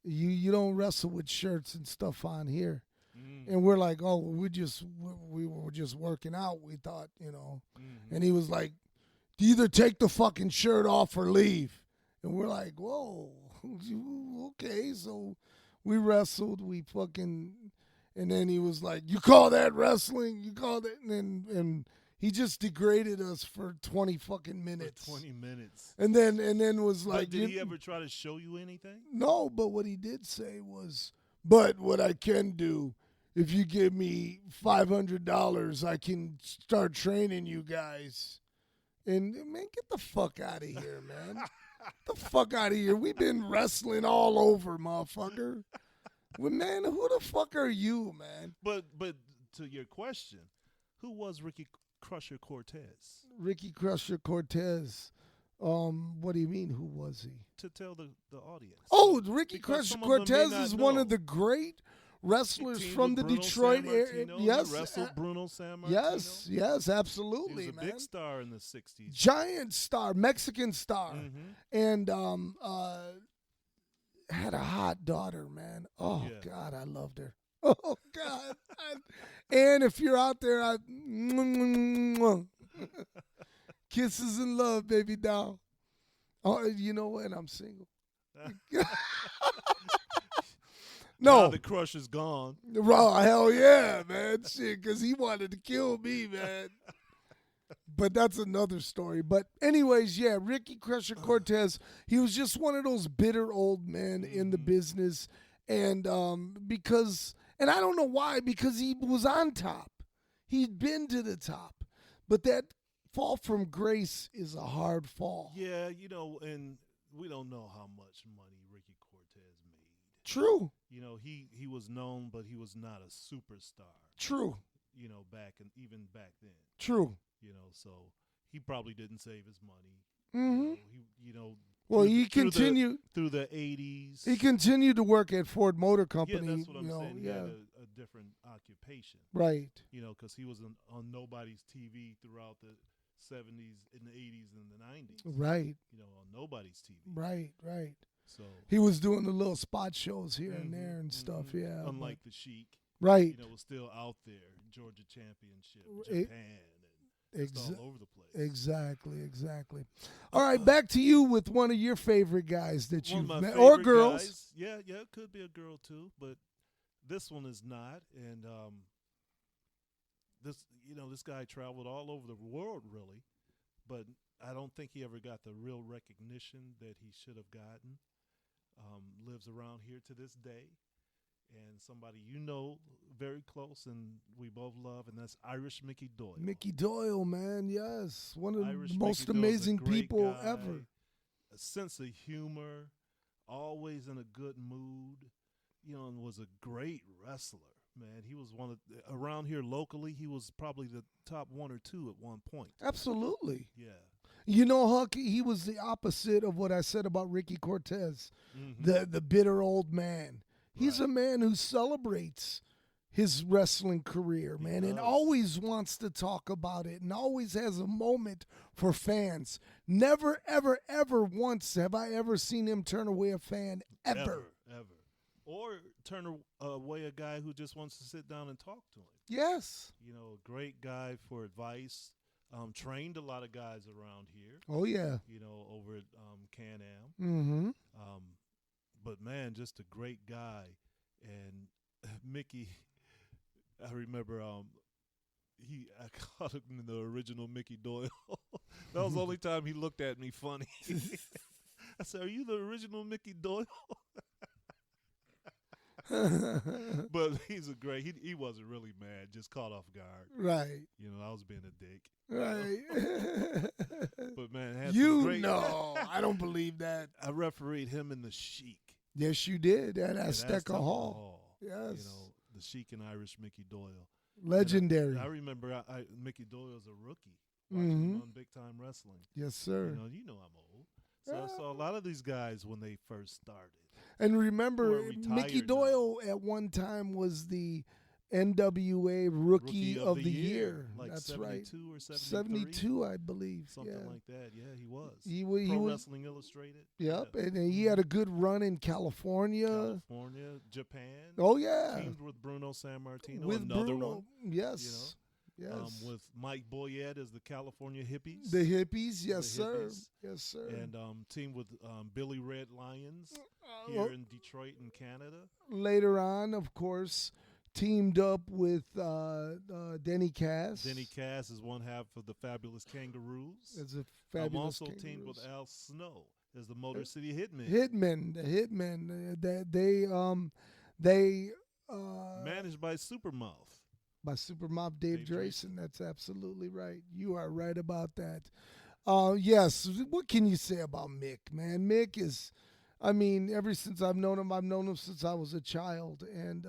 you don't wrestle with shirts and stuff on here. And we're like, oh, we were just working out, we thought, And he was like, either take the fucking shirt off or leave. And we're like, whoa, okay. So we wrestled, and then he was like, you call that wrestling? You call that? And he just degraded us for 20 fucking minutes. For 20 minutes. And then was like, but did he ever try to show you anything? No, but what he did say was, but what I can do, if you give me $500, I can start training you guys. And, man, get the fuck out of here, man. Get the fuck out of here. We've been wrestling all over, motherfucker. Well, man, who the fuck are you, man? But to your question, who was Ricky Crusher Cortez? Ricky Crusher Cortez. What do you mean, who was he? To tell the audience. Oh, Ricky Crusher Cortez is one of the great wrestlers from the Detroit area. Yes, wrestled Bruno Sammartino. Yes, absolutely, he was a big star in the 60s. Giant star, Mexican star, and had a hot daughter, man. Oh God, I loved her. Oh God, and if you're out there, kisses and love, baby doll. Oh, you know what? I'm single. No, now the crush is gone. Raw, hell yeah, man. Shit, because he wanted to kill me, man. But that's another story. But anyways, yeah, Ricky Crusher Cortez, he was just one of those bitter old men in the business. And and I don't know why, because he was on top. He'd been to the top. But that fall from grace is a hard fall. Yeah, and we don't know how much money Ricky Cortez made. True. He was known, but he was not a superstar. True. Even back then. True. So he probably didn't save his money. Mm-hmm. He continued through the 80s. He continued to work at Ford Motor Company. Yeah, that's what I'm saying. He had a different occupation. Right. Because he was on nobody's TV throughout the 70s and the 80s and the 90s. Right. On nobody's TV. Right. So he was doing the little spot shows here and there and stuff. Yeah. Unlike the Sheik. Right. Was still out there. Georgia Championship, Japan. It's all over the place. Exactly. All right, back to you with one of your favorite guys that you've met, or girls. Guys. Yeah, it could be a girl too, but this one is not. And this guy traveled all over the world, really, but I don't think he ever got the real recognition that he should have gotten. Lives around here to this day, and somebody very close and we both love, and that's Irish Mickey Doyle. Mickey Doyle, man, yes, one of Irish the most Mickey Doyle's a amazing great people guy, ever. A sense of humor, always in a good mood, and was a great wrestler. Man, he was around here locally. He was probably the top 1 or 2 at one point. Absolutely. Yeah. You know, Huck, he was the opposite of what I said about Ricky Cortez, the bitter old man. He's a man who celebrates his wrestling career, man, and always wants to talk about it and always has a moment for fans. Never, ever, ever once have I ever seen him turn away a fan, ever. Or turn away a guy who just wants to sit down and talk to him. Yes. A great guy for advice. Trained a lot of guys around here. Oh, yeah. Over at Can-Am. Mm-hmm. But, man, just a great guy. And Mickey, I remember I caught him in the original Mickey Doyle. That was the only time he looked at me funny. I said, "Are you the original Mickey Doyle?" But he's a great. He wasn't really mad, just caught off guard. Right. I was being a dick. Right. But man, had I don't believe that. I refereed him in the Sheik. Yes, you did at Azteca Hall. Yes. The Sheik and Irish Mickey Doyle. Legendary. I remember Mickey Doyle was a rookie watching him on Big Time Wrestling. Yes, sir. I'm old. So I saw a lot of these guys when they first started. And remember, Mickey Doyle at one time was the NWA Rookie of the Year. Like That's 72 right. or 73? 72, I believe. Something like that. Yeah, he was. He Pro was, Wrestling Illustrated. Yep, Yeah. and he had a good run in California. Japan. Oh, yeah. Teamed with Bruno Sammartino. With another Bruno. one. Yes. Yes. With Mike Boyette as the California Hippies. The Hippies, yes, The sir. Hippies. Yes, sir. And teamed with Billy Red Lions here in Detroit and Canada. Later on, of course, teamed up with Denny Cass. Denny Cass is one half of the Fabulous Kangaroos. As a fabulous also Kangaroos. teamed with Al Snow as the Motor City Hitmen. The Hitmen. They managed by Supermouth. By Supermouth Dave Drayson. That's absolutely right. You are right about that. Yes, what can you say about Mick, man? Mick is, ever since I've known him since I was a child, and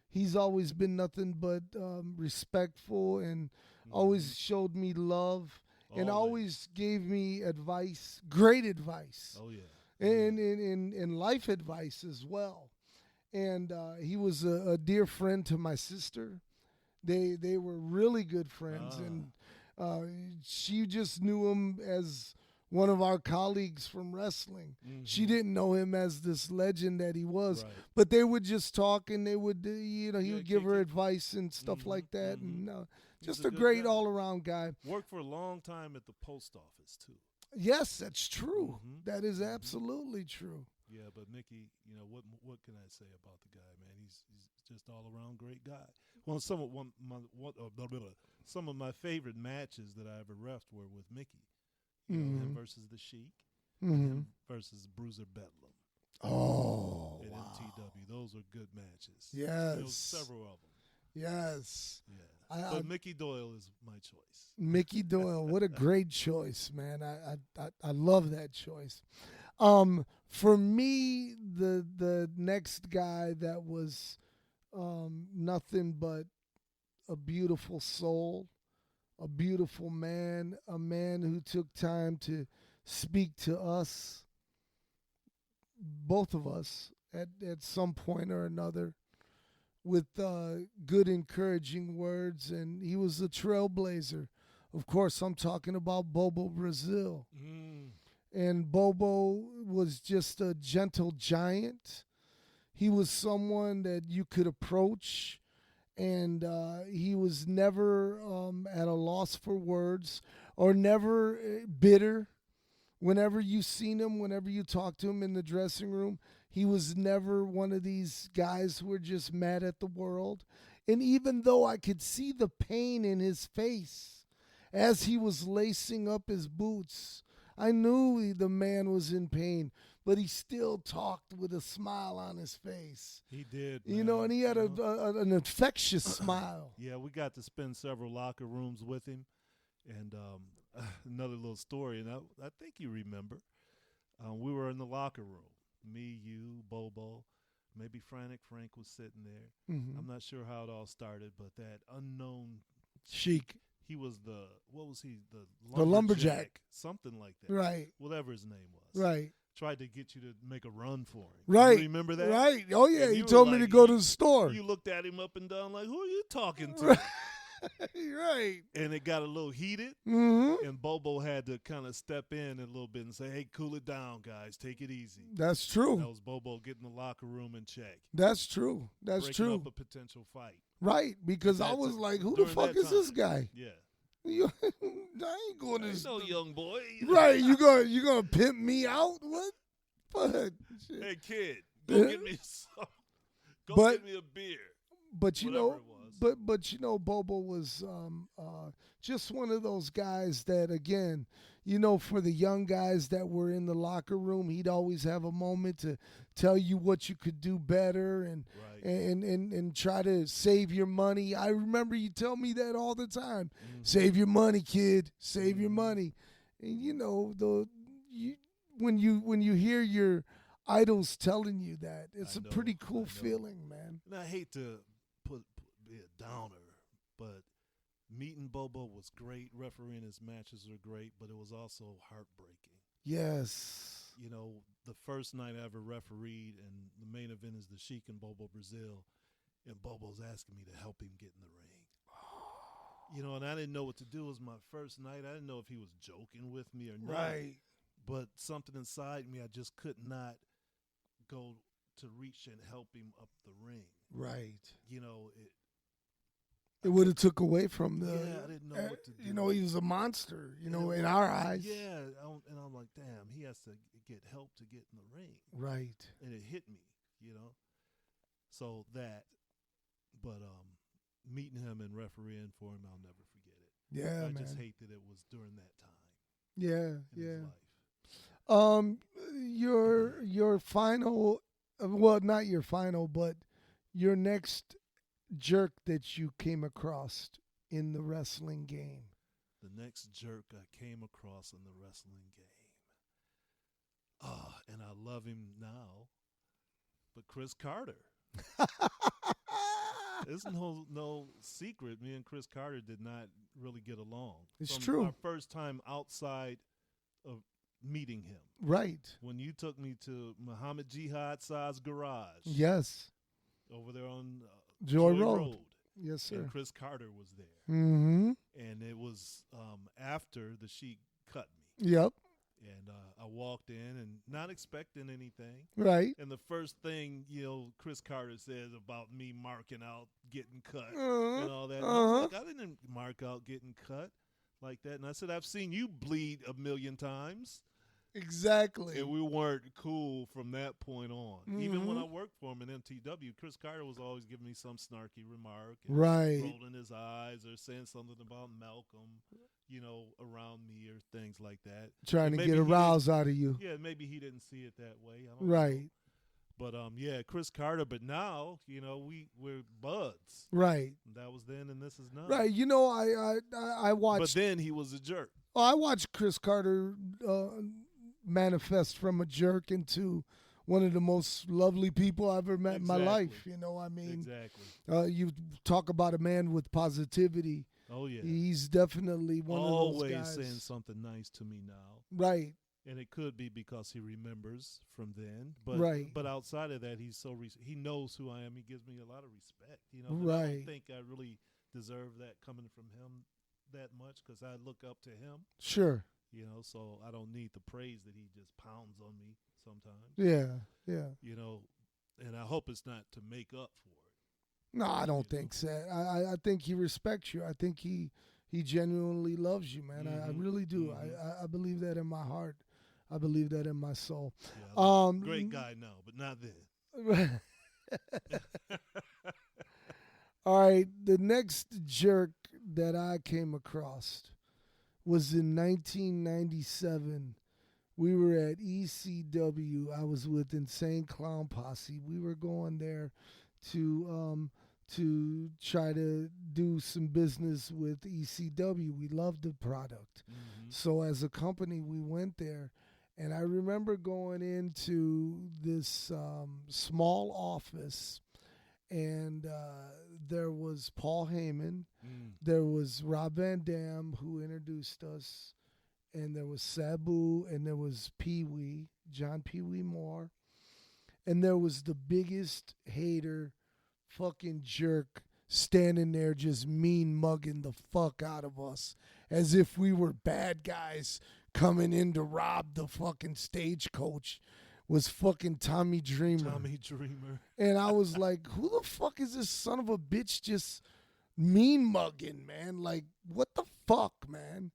he's always been nothing but respectful and always showed me love and always gave me advice, great advice. Oh, yeah. And in life advice as well. And he was a dear friend to my sister. They were really good friends, and she just knew him as one of our colleagues from wrestling. She didn't know him as this legend that he was, but they would just talk, and they would, he would give her advice and stuff like that, and just a great all-around guy. Worked for a long time at the post office too. Yes, that's true. That is absolutely true. Yeah, but Mickey, what can I say about the guy, man? He's just all around great guy. Well, some of my favorite matches that I ever refed were with Mickey. Him versus the Sheik, him versus Bruiser Bedlam. Oh, at wow. MTW. Those are good matches. Yes. There was several of them. Yes. Yeah. But Mickey Doyle is my choice. Mickey Doyle, what a great choice, man. I love that choice. For me, the next guy that was nothing but a beautiful soul, a beautiful man, a man who took time to speak to us, both of us, at some point or another, with good encouraging words, and he was a trailblazer. Of course, I'm talking about Bobo Brazil. And Bobo was just a gentle giant. He was someone that you could approach, and he was never at a loss for words or never bitter. Whenever you seen him, whenever you talked to him in the dressing room, he was never one of these guys who were just mad at the world. And even though I could see the pain in his face as he was lacing up his boots, I knew the man was in pain, but he still talked with a smile on his face. He did, You know, and he had an infectious smile. Yeah, we got to spend several locker rooms with him. And another little story, and I think you remember. We were in the locker room. Me, you, Bobo, maybe Frank was sitting there. Mm-hmm. I'm not sure how it all started, but that unknown Sheik. He was what was he? The lumberjack. Something like that. Right. Whatever his name was. Right. Tried to get you to make a run for him. Right. You remember that? Right. Oh, yeah. And He you told were me to like- go to the store. You looked at him up and down like, who are you talking to? Right. Right. And it got a little heated. Mm-hmm. And Bobo had to kind of step in a little bit and say, hey, cool it down, guys. Take it easy. That's true. That was Bobo getting the locker room in check. That's true. That's breaking true. up a potential fight. Right. Because I That's was like, who the during fuck that is this time. guy? Yeah. I ain't going to Ain't no young boy. Right. You gonna pimp me out? What? Fuck. Shit. Hey, kid, go get me some. Go But- get me a beer. But you Whatever know, it was. but you know, Bobo was just one of those guys that, again, you know, for the young guys that were in the locker room, he'd always have a moment to tell you what you could do better and Right. and try to save your money. I remember you tell me that all the time. Mhm. Save your money, kid. Save your Mhm. money. And you know, when you hear your idols telling you that, it's I a know, pretty I cool know. feeling, man. And I hate to be a downer, but meeting Bobo was great. Refereeing his matches were great, but it was also heartbreaking. Yes. You know, the first night I ever refereed, and the main event is the Sheik and Bobo Brazil, and Bobo's asking me to help him get in the ring. You know, and I didn't know what to do. It was my first night. I didn't know if he was joking with me or not. Right. But something inside me, I just could not go to reach and help him up the ring. Right. You know, It would have took away from the. yeah, I didn't know what to do. You know, he was a monster. You And know, it in was- our eyes. Yeah, and I'm like, damn, he has to get help to get in the ring. Right. And it hit me, you know. So that, but meeting him and refereeing for him, I'll never forget it. Yeah, I man. just hate that it was during that time Yeah. in his life. Your final, well, not your final, but your next jerk that you came across in the wrestling game. The next jerk I came across in the wrestling game. And I love him now, but Chris Carter. It's no secret. Me and Chris Carter did not really get along. It's From true. Our first time outside of meeting him. Right. When you took me to Muhammad Jihad Sa's garage. Yes. Over there on Joy Road. Yes, sir. And Chris Carter was there. Mm-hmm. And it was after the Sheik cut me. Yep. And I walked in and not expecting anything. Right. And the first thing, Chris Carter says about me marking out getting cut Uh-huh. and all that. And I was like, I didn't mark out getting cut like that. And I said, I've seen you bleed 1,000,000 times. Exactly. And we weren't cool from that point on. Even when Mhm. I worked for him in MTW, Chris Carter was always giving me some snarky remark. And Right. rolling his eyes or saying something about Malcolm, around me or things like that. Trying And to maybe get he a didn't- rouse out of you. Yeah, maybe he didn't see it that way. I don't know. Right. But yeah, Chris Carter. But now, we're buds. Right. That was then, and this is now. Right. You know, I But watched. then he was a jerk. I watched Chris Carter manifest from a jerk into one of the most lovely people I've ever met in my Exactly. life. You know, I mean, Exactly. you talk about a man with positivity. Oh yeah. He's definitely one Always of those guys. saying something nice to me now. Right. And it could be because he remembers from then, but Right. But outside of that, he's he knows who I am. He gives me a lot of respect. And I Right. don't think I really deserve that coming from him that much because I look up to him. Sure. So I don't need the praise that he just pounds on me sometimes. Yeah. Yeah. And I hope it's not to make up for it. No, I don't think so. I think he respects you. I think he genuinely loves you, man. I Mhm. really do. Mhm. I believe that in my heart. I believe that in my soul. Yeah, great guy now, but not then. All right, the next jerk that I came across was in 1997. We were at ECW. I was with Insane Clown Posse. We were going there to try to do some business with ECW. We loved the product. Mm-hmm. So as a company, we went there. And I remember going into this small office, and there was Paul Heyman, there was Rob Van Dam, who introduced us, and there was Sabu, and there was Pee Wee, John Pee Wee Moore, and there was the biggest hater, fucking jerk, standing there just mean mugging the fuck out of us as if we were bad guys coming in to rob the fucking stagecoach. Was fucking Tommy Dreamer. Tommy Dreamer. And I was like, who the fuck is this son of a bitch just mean mugging, man? Like, what the fuck, man?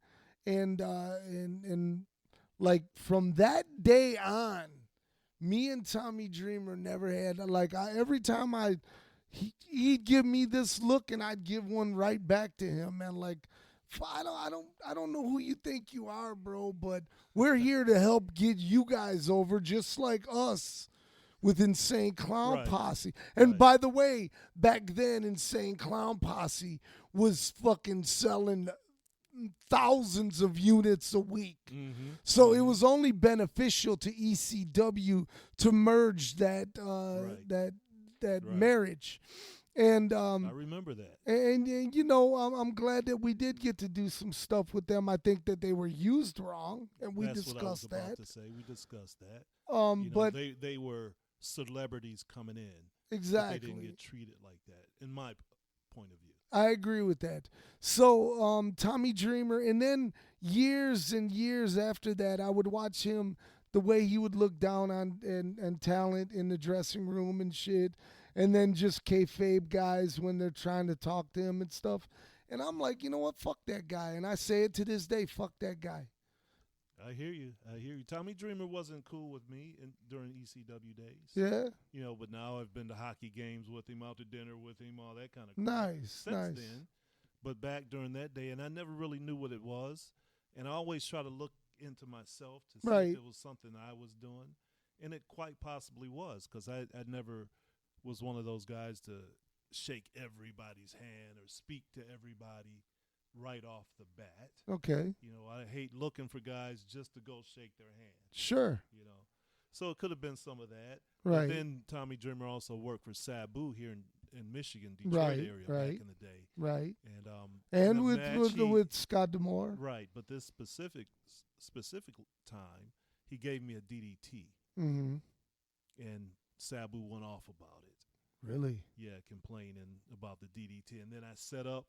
And like from that day on, me and Tommy Dreamer never had, like, every time he'd give me this look and I'd give one right back to him, man. Like, I don't know who you think you are, bro, but we're here to help get you guys over, just like us with Insane Clown Posse. And by the way, back then, Insane Clown Posse was fucking selling thousands of units a week. Mm-hmm. So it was only beneficial to ECW to merge that marriage. And I remember that. And you know, I'm glad that we did get to do some stuff with them. I think that they were used wrong, and we That's discussed what I was about that. to say. We discussed that. But they were celebrities coming in. Exactly. They didn't get treated like that, in my point of view. I agree with that. So Tommy Dreamer, and then years and years after that, I would watch him, the way he would look down on and talent in the dressing room and shit. And then just kayfabe guys when they're trying to talk to him and stuff. And I'm like, you know what? Fuck that guy. And I say it to this day, fuck that guy. I hear you. Tommy Dreamer wasn't cool with me during ECW days. Yeah. But now I've been to hockey games with him, out to dinner with him, all that kind of nice. Since then. But back during that day, and I never really knew what it was. And I always try to look into myself to see if it was something I was doing. And it quite possibly was, because I never was one of those guys to shake everybody's hand or speak to everybody right off the bat. Okay. I hate looking for guys just to go shake their hand. Sure. So it could have been some of that. Right. But then Tommy Dreamer also worked for Sabu here in Michigan, Detroit area back in the day. Right. And with Scott D'Amore. Right. But this specific time, he gave me a DDT. Mm-hmm. And Sabu went off about it. Really? Yeah, complaining about the DDT. And then I set up,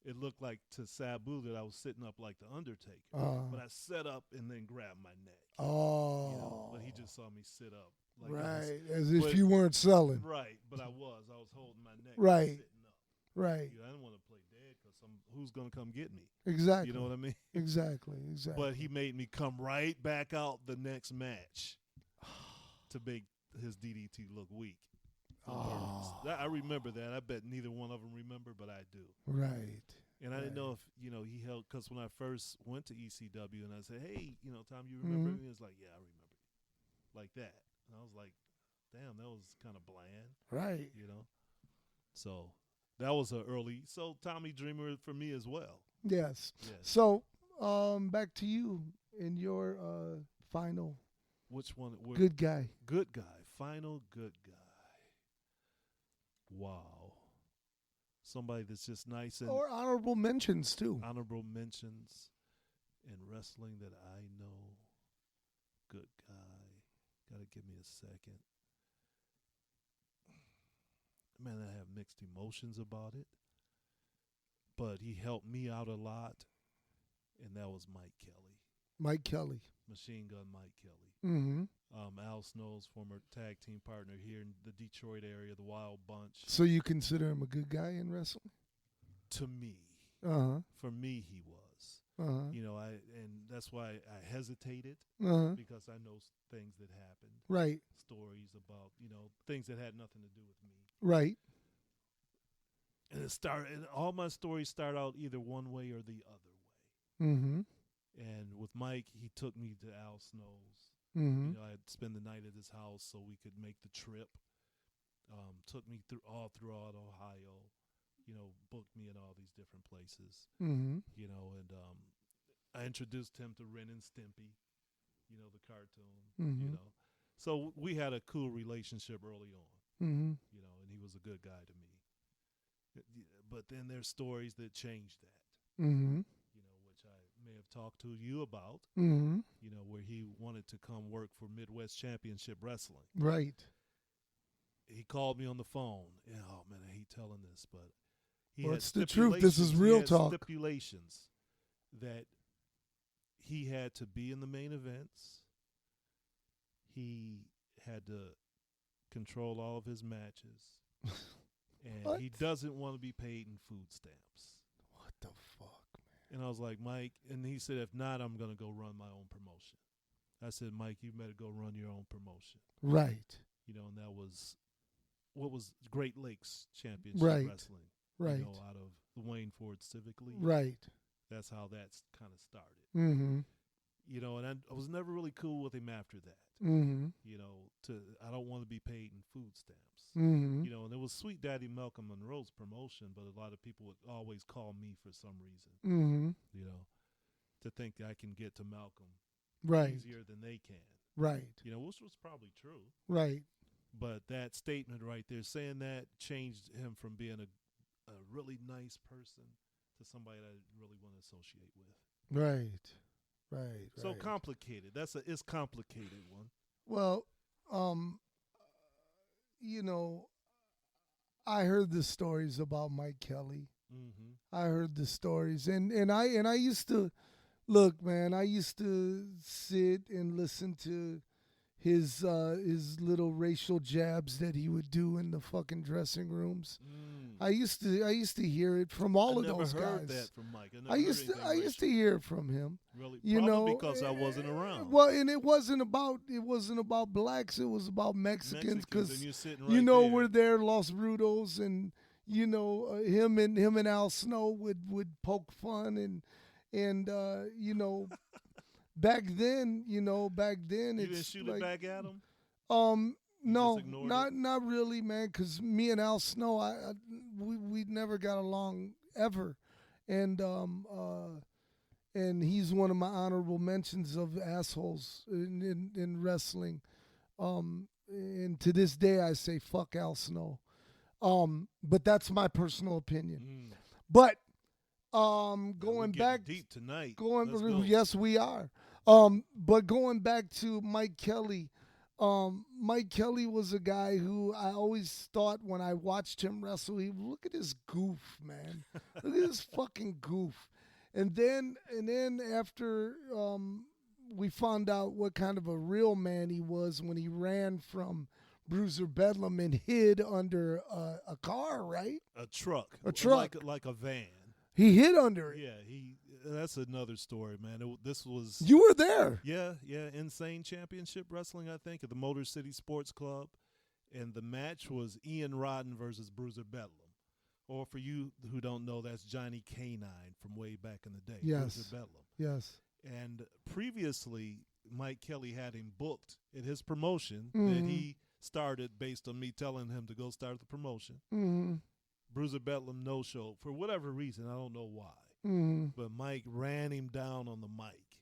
it looked like to Sabu that I was sitting up like the Undertaker. But I set up and then grabbed my neck. Oh. But he just saw me sit up. Like right, as if you weren't selling. Right, but I was holding my neck. Right. Sitting up. Right. I didn't want to play dead because who's going to come get me? Exactly. You know what I mean? Exactly. But he made me come right back out the next match to make his DDT look weak. I remember that. I bet neither one of them remember, but I do. Right. And I didn't know if, he held, because when I first went to ECW and I said, hey, Tom, you remember me? He was like, yeah, I remember you. Like that. And I was like, damn, that was kind of bland. Right. So that was so Tommy Dreamer for me as well. Yes. So back to you in your final. Which one? Good guy. Good guy. Final good guy. Wow. Somebody that's just nice. Or honorable mentions, too. Honorable mentions in wrestling that I know. Good guy. Got to give me a second. Man, I have mixed emotions about it. But he helped me out a lot, and that was Mike Kelly. Mike Kelly. Machine Gun Mike Kelly. Mm-hmm. Al Snow's former tag team partner here in the Detroit area, the Wild Bunch. So you consider him a good guy in wrestling? To me. Uh-huh. For me, he was. Uh-huh. And that's why I hesitated, because I know things that happened. Right. Stories about, things that had nothing to do with me. Right. And all my stories start out either one way or the other way. Mm-hmm. with Mike, he took me to Al Snow's. Mm-hmm. You know, I'd spend the night at his house so we could make the trip. Took me throughout Ohio. You know, booked me in all these different places. Mm-hmm. You know, and I introduced him to Ren and Stimpy. You know, the cartoon. Mm-hmm. You know, so we had a cool relationship early on. Mm-hmm. You know, and he was a good guy to me. But then there's stories that changed that. Mm-hmm. You know, which I may have talked to you about. Mm-hmm. You know, where he wanted to come work for Midwest Championship Wrestling. Right. He called me on the phone. And, oh man, I hate telling this, but Well, it's the truth. This is real talk. Stipulations that he had to be in the main events. He had to control all of his matches. And What? he doesn't want to be paid in food stamps. What the fuck, man? And I was like, Mike, and he said, if not, I'm going to go run my own promotion. I said, Mike, you better go run your own promotion. Right. You know, and that was what was Great Lakes Championship Right. Wrestling. Right. You know, out of the Wayne Ford Civic League. Right. That's how that's kind of started. Mm-hmm. You know, and I was never really cool with him after that. Mm-hmm. You know, I don't want to be paid in food stamps. Mm-hmm. You know, and it was Sweet Daddy Malcolm Monroe's promotion, but a lot of people would always call me for some reason. Mm-hmm. You know, to think that I can get to Malcolm Right. easier than they can. Right. You know, which was probably true. Right. But that statement right there, saying that, changed him from being a really nice person to somebody that I really want to associate with. Right. Right. So right. complicated. It's complicated one. Well, you know, I heard the stories about Mike Kelly. Mm-hmm. I heard the stories, and I used to look, man. I used to sit and listen to his little racial jabs that he would do in the fucking dressing rooms. I used to hear it from all of those guys. I never heard that from Mike. I used to hear it from him. Really, you probably know, because I wasn't around. Well, and it wasn't about blacks. It was about Mexicans and because you're sitting you right know there. we're there, Los Brutos, and you know him and Al Snow would poke fun and you know. Back then, you it's didn't shoot like, it back at him. No, just ignored not really, man. Because me and Al Snow, we never got along ever, and he's one of my honorable mentions of assholes in wrestling. And to this day, I say fuck Al Snow. But that's my personal opinion. But going back deep tonight. Yes, we are. But going back to Mike Kelly, Mike Kelly was a guy who I always thought when I watched him wrestle, look at his goof, man. Look at his fucking goof. And then after we found out what kind of a real man he was when he ran from Bruiser Bedlam and hid under a car, right? A truck. Like a van. He hid under it. Yeah, that's another story, man. This was... You were there. Yeah, Insane Championship Wrestling, I think, at the Motor City Sports Club. And the match was Ian Rodden versus Bruiser Bedlam. Or for you who don't know, that's Johnny Canine from way back in the day. Yes. Bruiser Bedlam. Yes. And previously, Mike Kelly had him booked at his promotion Mm-hmm. that he started based on me telling him to go start the promotion. Mm-hmm. Bruiser Bedlam no-show for whatever reason. I don't know why. Mm-hmm. But Mike ran him down on the mic,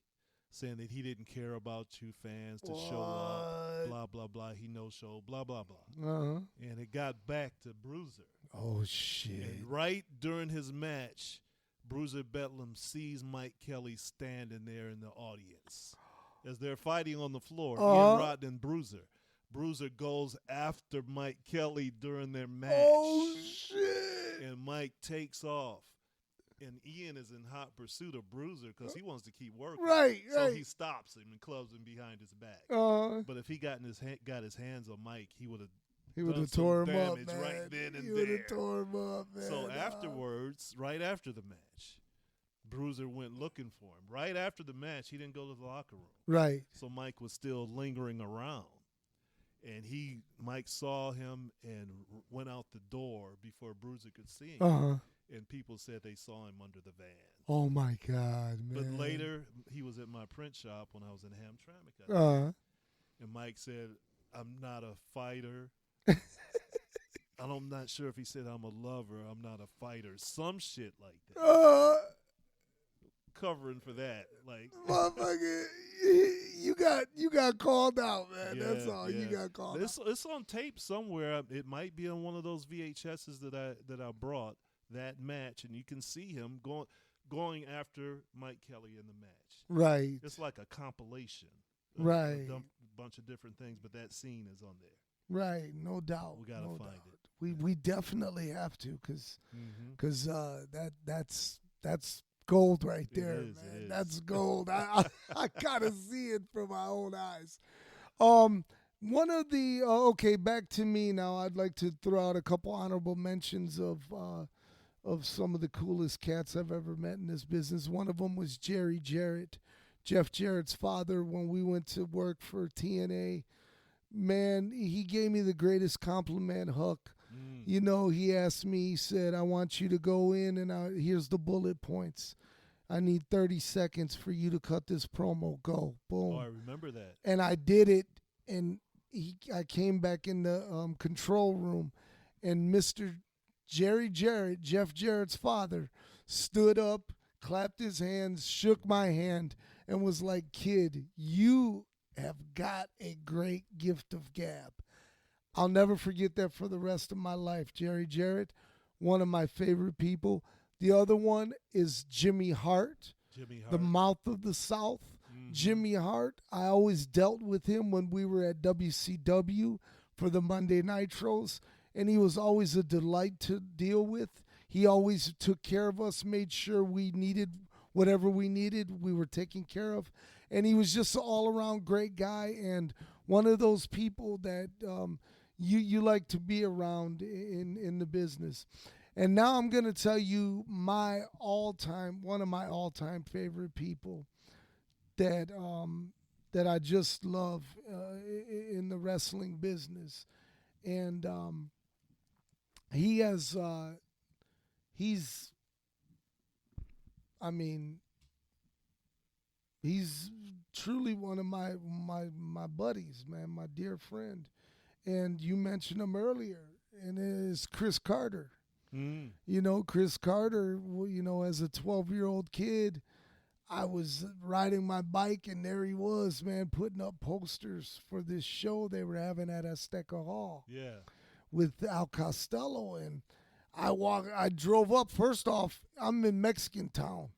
saying that he didn't care about you fans to show up, blah, blah, blah. He no-showed, blah, blah, blah. Uh-huh. And it got back to Bruiser. Oh, shit. And right during his match, Bruiser Bedlam sees Mike Kelly standing there in the audience. As they're fighting on the floor, Ian Rodden and Bruiser. Bruiser goes after Mike Kelly during their match. Oh, shit. And Mike takes off. And Ian is in hot pursuit of Bruiser because he wants to keep working. Right. So he stops him and clubs him behind his back. But if he got his hands on Mike, he would have tore him up, damage man. right then and He would there. have tore him up, man. So afterwards, right after the match, Bruiser went looking for him. Right after the match, he didn't go to the locker room. Right. So Mike was still lingering around. And Mike saw him and went out the door before Bruiser could see him. Uh-huh. And people said they saw him under the van. Oh, my God, man. But later, he was at my print shop when I was in Hamtramck. Uh-huh. And Mike said, I'm not a fighter. I'm not sure if he said I'm a lover. I'm not a fighter. Some shit like that. Covering for that. Like, motherfucker, you got called out, man. Yeah, That's all. yeah. You got called out. It's on tape somewhere. It might be on one of those VHSs that I brought, that match, and you can see him going after Mike Kelly in the match. Right. It's like a compilation. Right. A bunch of different things, but that scene is on there. Right, no doubt. We gotta no find doubt. it. We definitely have to, because Mm-hmm. that's gold right It there, is, man. it is. That's gold. I gotta see it from my own eyes. One of the okay, back to me now. I'd like to throw out a couple honorable mentions of some of the coolest cats I've ever met in this business. One of them was Jerry Jarrett, Jeff Jarrett's father. When we went to work for TNA, man, he gave me the greatest compliment, Huck. You know, he asked me, he said, I want you to go in and here's the bullet points. I need 30 seconds for you to cut this promo. Go. Boom. Oh, I remember that. And I did it, and I came back in the control room, and Mr. Jerry Jarrett, Jeff Jarrett's father, stood up, clapped his hands, shook my hand, and was like, kid, you have got a great gift of gab. I'll never forget that for the rest of my life. Jerry Jarrett, one of my favorite people. The other one is Jimmy Hart, the mouth of the South. Mm-hmm. Jimmy Hart, I always dealt with him when we were at WCW for the Monday Nitros, and he was always a delight to deal with. He always took care of us, made sure we needed whatever we needed, we were taken care of. And he was just an all-around great guy, and one of those people that you like to be around in the business. And now I'm going to tell you one of my all-time favorite people that I just love in the wrestling business. And he's truly one of my buddies, man, my dear friend. And you mentioned him earlier, and it is Chris Carter. You know, Chris Carter, as a 12-year-old kid, I was riding my bike, and there he was, man, putting up posters for this show they were having at Azteca Hall. Yeah. With Al Costello. And I drove up. First off, I'm in Mexican town.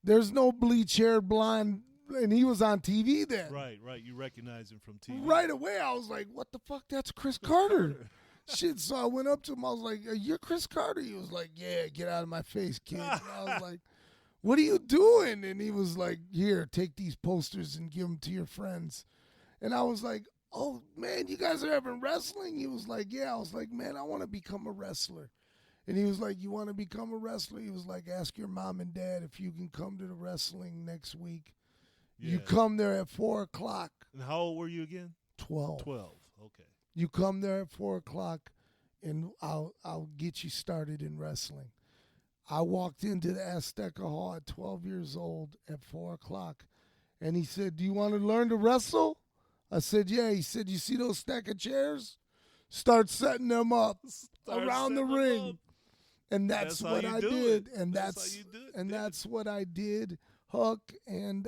There's no bleach-haired blonde, and he was on TV then. Right. You recognize him from TV. Right away, I was like, what the fuck? That's Chris Carter. Shit, so I went up to him. I was like, you're Chris Carter? He was like, yeah, get out of my face, kid. And I was like, what are you doing? And he was like, here, take these posters and give them to your friends. And I was like, oh, man, you guys are having wrestling? He was like, yeah. I was like, man, I want to become a wrestler. And he was like, you want to become a wrestler? He was like, ask your mom and dad if you can come to the wrestling next week. Yeah. You come there at 4 o'clock. And how old were you again? 12. 12. Okay. You come there at 4 o'clock, and I'll get you started in wrestling. I walked into the Azteca Hall at 12 years old at 4 o'clock, and he said, do you want to learn to wrestle? I said, yeah. He said, you see those stack of chairs? Start setting them up around the ring. And that's what I did. And that's what I did, Huck. And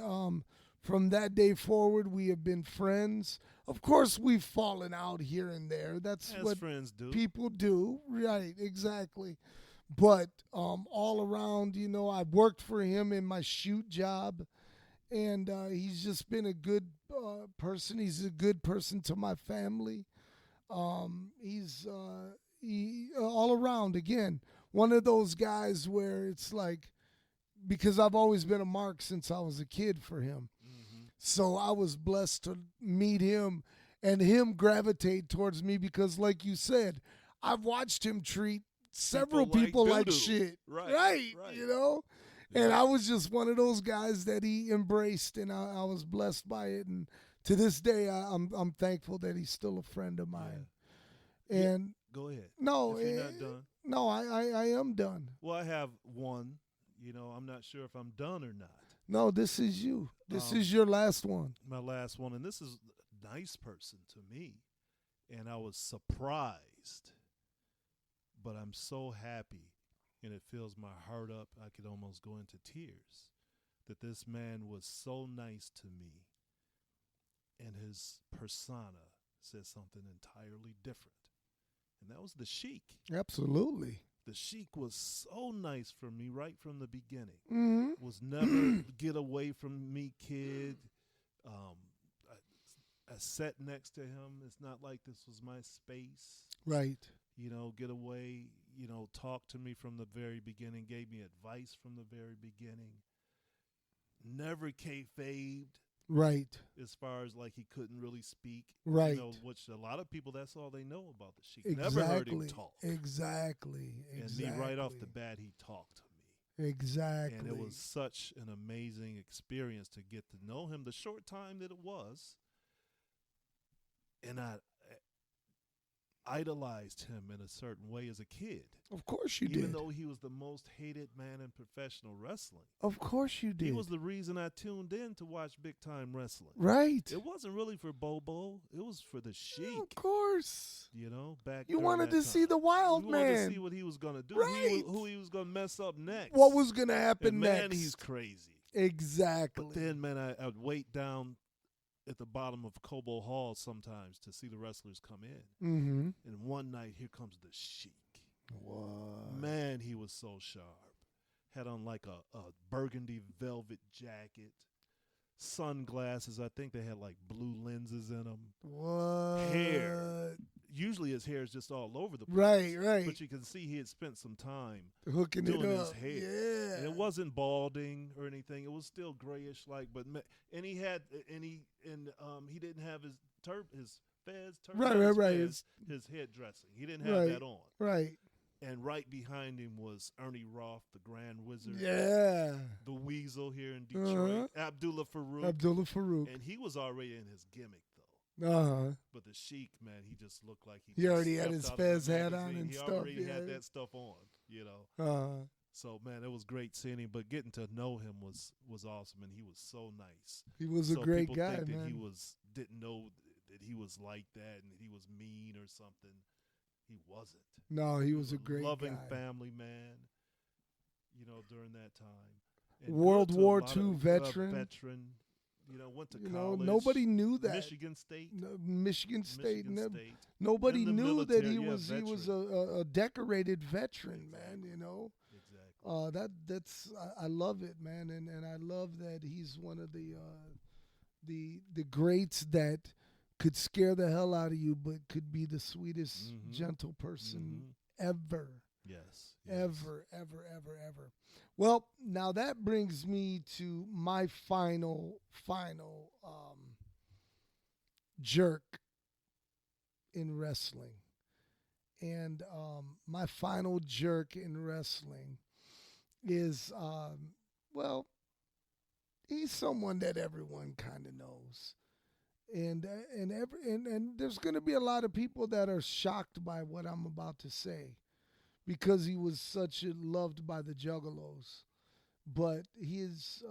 from that day forward, we have been friends. Of course, we've fallen out here and there. That's what friends do. People do. Right, exactly. But all around, I've worked for him in my shoot job, and he's just been a good person. He's a good person to my family. He's all around, again, one of those guys where it's like, because I've always been a mark since I was a kid for him. So I was blessed to meet him and him gravitate towards me because, like you said, I've watched him treat several people like shit. Right. And I was just one of those guys that he embraced, and I was blessed by it. And to this day, I'm thankful that he's still a friend of mine. Yeah. And go ahead. No, if you're not done. No, I am done. Well, I have one. I'm not sure if I'm done or not. No, this is you. This is your last one. My last one, and this is a nice person to me, and I was surprised, but I'm so happy, and it fills my heart up. I could almost go into tears that this man was so nice to me, and his persona said something entirely different, and that was the Sheik. Absolutely. The Sheik was so nice for me right from the beginning. Mm-hmm. Was never get away from me, kid. I sat next to him. It's not like this was my space. Right. You know, get away, talk to me from the very beginning, gave me advice from the very beginning. Never kayfabed. Right. As far as like he couldn't really speak. Right. Which a lot of people, that's all they know about the Sheik. Exactly. Never heard him talk. Exactly. And me right off the bat, he talked to me. Exactly. And it was such an amazing experience to get to know him the short time that it was. And I idolized him in a certain way as a kid. Of course you did. Even though he was the most hated man in professional wrestling. Of course you did. He was the reason I tuned in to watch big time wrestling. Right. It wasn't really for Bobo. It was for the Sheik. Of course. Back you during wanted that to time. see the wild you man. wanted to see what he was going to do. Right. Who he was going to mess up next. What was going to happen and next. Man, he's crazy. Exactly. But then, man, I'd wait down at the bottom of Cobo Hall sometimes to see the wrestlers come in. Mm-hmm. And one night, here comes the Sheik. What? Man, he was so sharp. Had on like a burgundy velvet jacket, sunglasses. I think they had like blue lenses in them. What? Hair. Usually his hair is just all over the place. Right. But you can see he had spent some time hooking doing it his up. hair. Yeah. And it wasn't balding or anything. It was still grayish like, and he didn't have his fez turban. Right. His head dressing. He didn't have that on. Right. And right behind him was Ernie Roth, the Grand Wizard. Yeah. The Weasel here in Detroit. Abdullah Farouk. And he was already in his gimmick, though. Uh-huh. But the Sheik, man, he just looked like he already had his fez hat on and stuff. He already had that stuff on, Uh-huh. So, man, it was great seeing him. But getting to know him was awesome, and he was so nice. He was a great guy, think man. That he didn't know that he was like that and that he was mean or something. He wasn't. No, he was a great loving guy. family man, during that time. And World War II veteran. Went to college. Nobody knew that. Michigan State. Michigan State. State. Nobody knew that he military, was a decorated veteran, man, Exactly. That's I love it, man, and I love that he's one of the greats that could scare the hell out of you, but could be the sweetest, gentle person ever. Yes. Ever. Well, now that brings me to my final jerk in wrestling. And my final jerk in wrestling is, he's someone that everyone kind of knows. And there's going to be a lot of people that are shocked by what I'm about to say, because he was such loved by the Juggalos. But he is.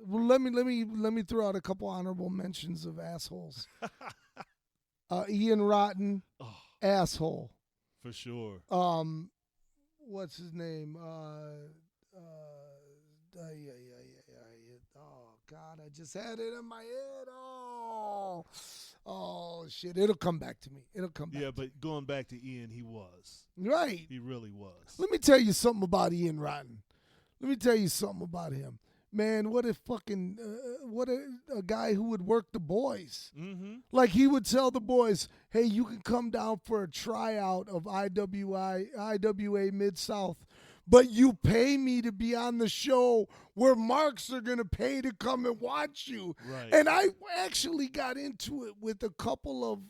Well, let me throw out a couple honorable mentions of assholes. Ian Rotten, asshole for sure. What's his name? Oh God, I just had it in my head. Oh shit! It'll come back to me. Yeah, but going back to Ian, he was right. He really was. Let me tell you something about Ian Rotten. Let me tell you something about him. Man, what a fucking, what a guy who would work the boys. Mm-hmm. Like he would tell the boys, hey, you can come down for a tryout of IWA Mid-South, but you pay me to be on the show where marks are going to pay to come and watch you. Right. And I actually got into it with a couple of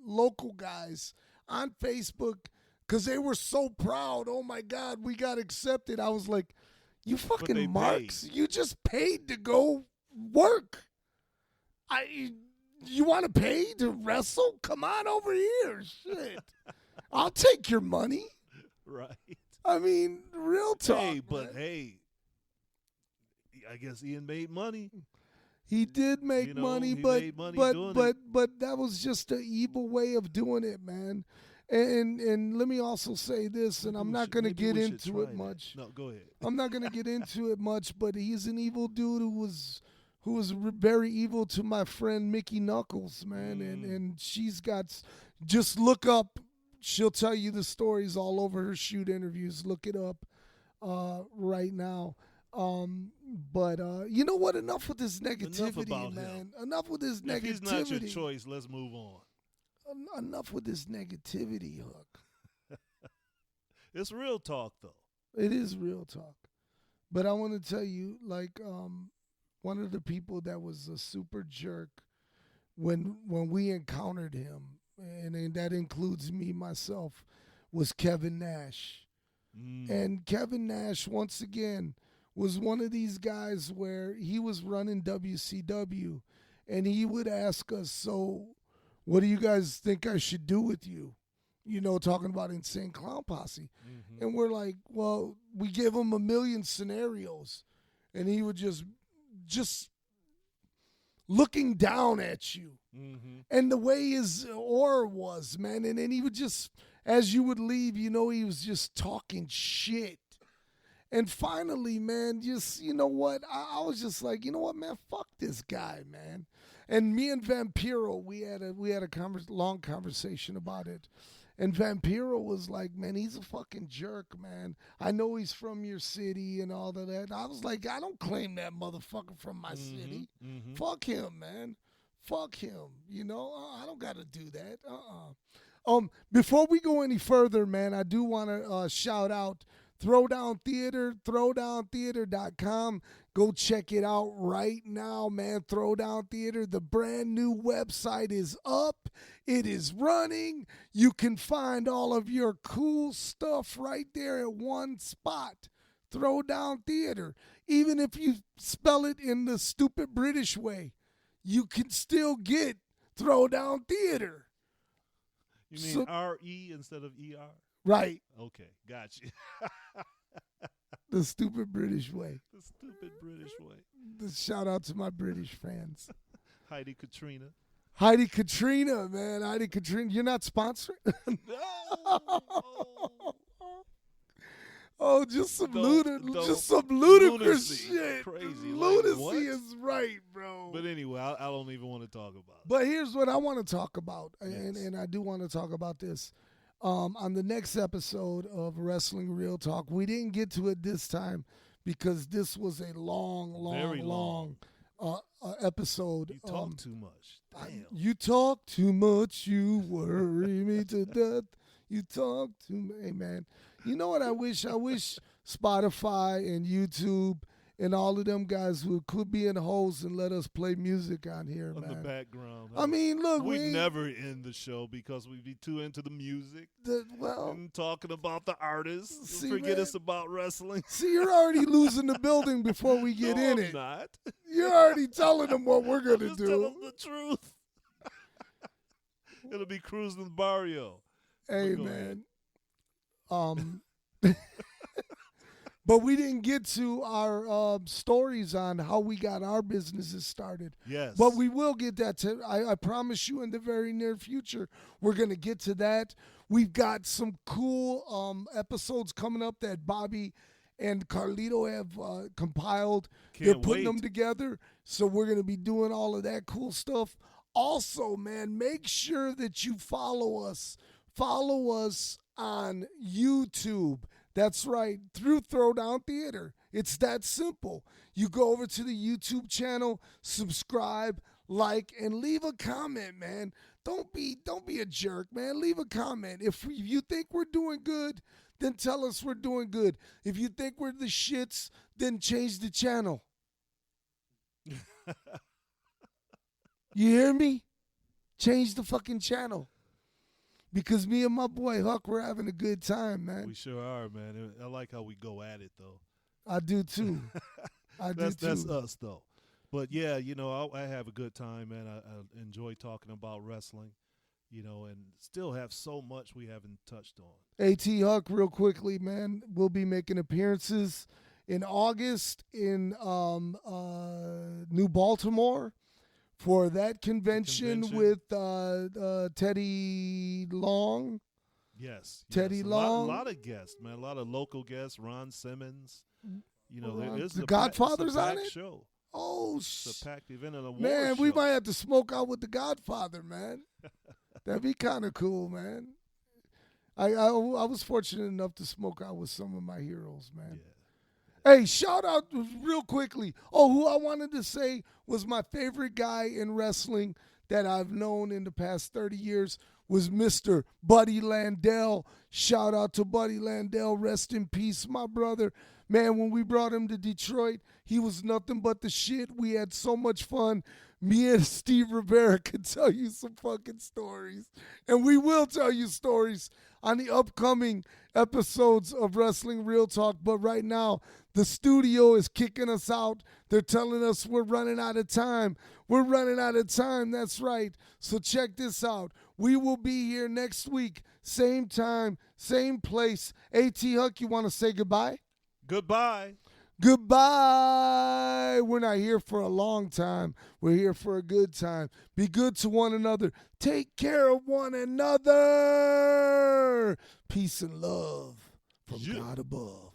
local guys on Facebook because they were so proud. Oh, my God, we got accepted. I was like, you fucking marks, you just paid to go work. You want to pay to wrestle? Come on over here. Shit. I'll take your money. Right. I mean, real talk. Hey, but hey, I guess Ian made money. He did make money, but that was just an evil way of doing it, man. And let me also say this, and I'm not going to get into it much. No, go ahead. I'm not going to get into it much, but he's an evil dude who was very evil to my friend Mickey Knuckles, man. And she's got, just look up, she'll tell you the stories all over her shoot interviews. Look it up right now. But you know what? Enough with this negativity, man. Enough with this negativity. If he's not your choice, let's move on. Enough with this negativity, Huck. It's real talk, though. It is real talk. But I want to tell you, like, one of the people that was a super jerk when we encountered him, and that includes me, myself, was Kevin Nash. And Kevin Nash, once again, was one of these guys where he was running WCW, and he would ask us, so what do you guys think I should do with you? You know, talking about Insane Clown Posse. And we're like, well, we give him a million scenarios, and he would just looking down at you. And the way his aura was, man, and then he would just, as you would leave, you know, he was just talking shit. And finally, man, just, you know what, I was just like, you know what, man, fuck this guy, man. And me and Vampiro, we had a long conversation about it. And Vampiro was like, man, he's a fucking jerk, man. I know he's from your city and all of that. And I was like, I don't claim that motherfucker from my city. Fuck him, man. Fuck him. You know, I don't got to do that. Before we go any further, man, I do want to shout out Throwdown Theatre, throwdowntheatre.com. Go check it out right now, man. Throwdown Theatre, the brand new website is up. It is running. You can find all of your cool stuff right there at one spot. Throwdown Theatre. Even if you spell it in the stupid British way, you can still get Throwdown Theatre. You mean R-E instead of E-R? Right. Okay, got you. The stupid British way. The stupid British way. Shout out to my British fans. Heidi Katrina. Heidi Katrina, man. Heidi Katrina. You're not sponsored? No. Oh, just some ludicrous shit. Crazy. Lunacy is right, bro. But anyway, I don't even want to talk about it. But here's what I want to talk about, and I do want to talk about this. On the next episode of Wrestling Real Talk, we didn't get to it this time because this was a long episode. You talk too much. Damn. You talk too much. You worry me to death. You talk too much. Hey, man. You know what I wish? I wish Spotify and YouTube and all of them guys who could be in holes and let us play music on here, man. On the background. I mean, look, we never end the show because we'd be too into the music. And talking about the artists. Forget us about wrestling. See, you're already losing the building before we get in it. I'm not. You're already telling them what we're going to do. Tell them the truth. It'll be cruising the barrio. Hey, man. But we didn't get to our stories on how we got our businesses started. Yes. But we will get that to, I promise you in the very near future, we're going to get to that. We've got some cool episodes coming up that Bobby and Carlito have compiled. They're putting them together. So we're going to be doing all of that cool stuff. Also, man, make sure that you follow us. Follow us on YouTube. That's right, through Throwdown Theatre. It's that simple. You go over to the YouTube channel, subscribe, like, and leave a comment, man. Don't be a jerk, man. Leave a comment. If you think we're doing good, then tell us we're doing good. If you think we're the shits, then change the channel. You hear me? Change the fucking channel. Because me and my boy Huck, we're having a good time, man. We sure are, man. I like how we go at it, though. I do, too. That's us, though. But, yeah, you know, I have a good time, man. I enjoy talking about wrestling, you know, and still have so much we haven't touched on. A.T. Huck, real quickly, man, we'll be making appearances in August in New Baltimore for that convention with Teddy Long. Yes. Teddy yes. Long. A lot of guests, man. A lot of local guests. Ron Simmons. You know, there is the Godfather's on it. Show. Oh, it's a packed event and a man, show. we might have to smoke out with the Godfather, man. That'd be kind of cool, man. I was fortunate enough to smoke out with some of my heroes, man. Yeah. Hey, shout out real quickly. Oh, who I wanted to say was my favorite guy in wrestling that I've known in the past 30 years was Mr. Buddy Landell. Shout out to Buddy Landell. Rest in peace, my brother. Man, when we brought him to Detroit, he was nothing but the shit. We had so much fun. Me and Steve Rivera could tell you some fucking stories. And we will tell you stories on the upcoming episodes of Wrestling Real Talk. But right now, the studio is kicking us out. They're telling us we're running out of time. We're running out of time. That's right. So check this out. We will be here next week. Same time, same place. A.T. Huck, you want to say goodbye? Goodbye. Goodbye. We're not here for a long time. We're here for a good time. Be good to one another. Take care of one another. Peace and love from God above.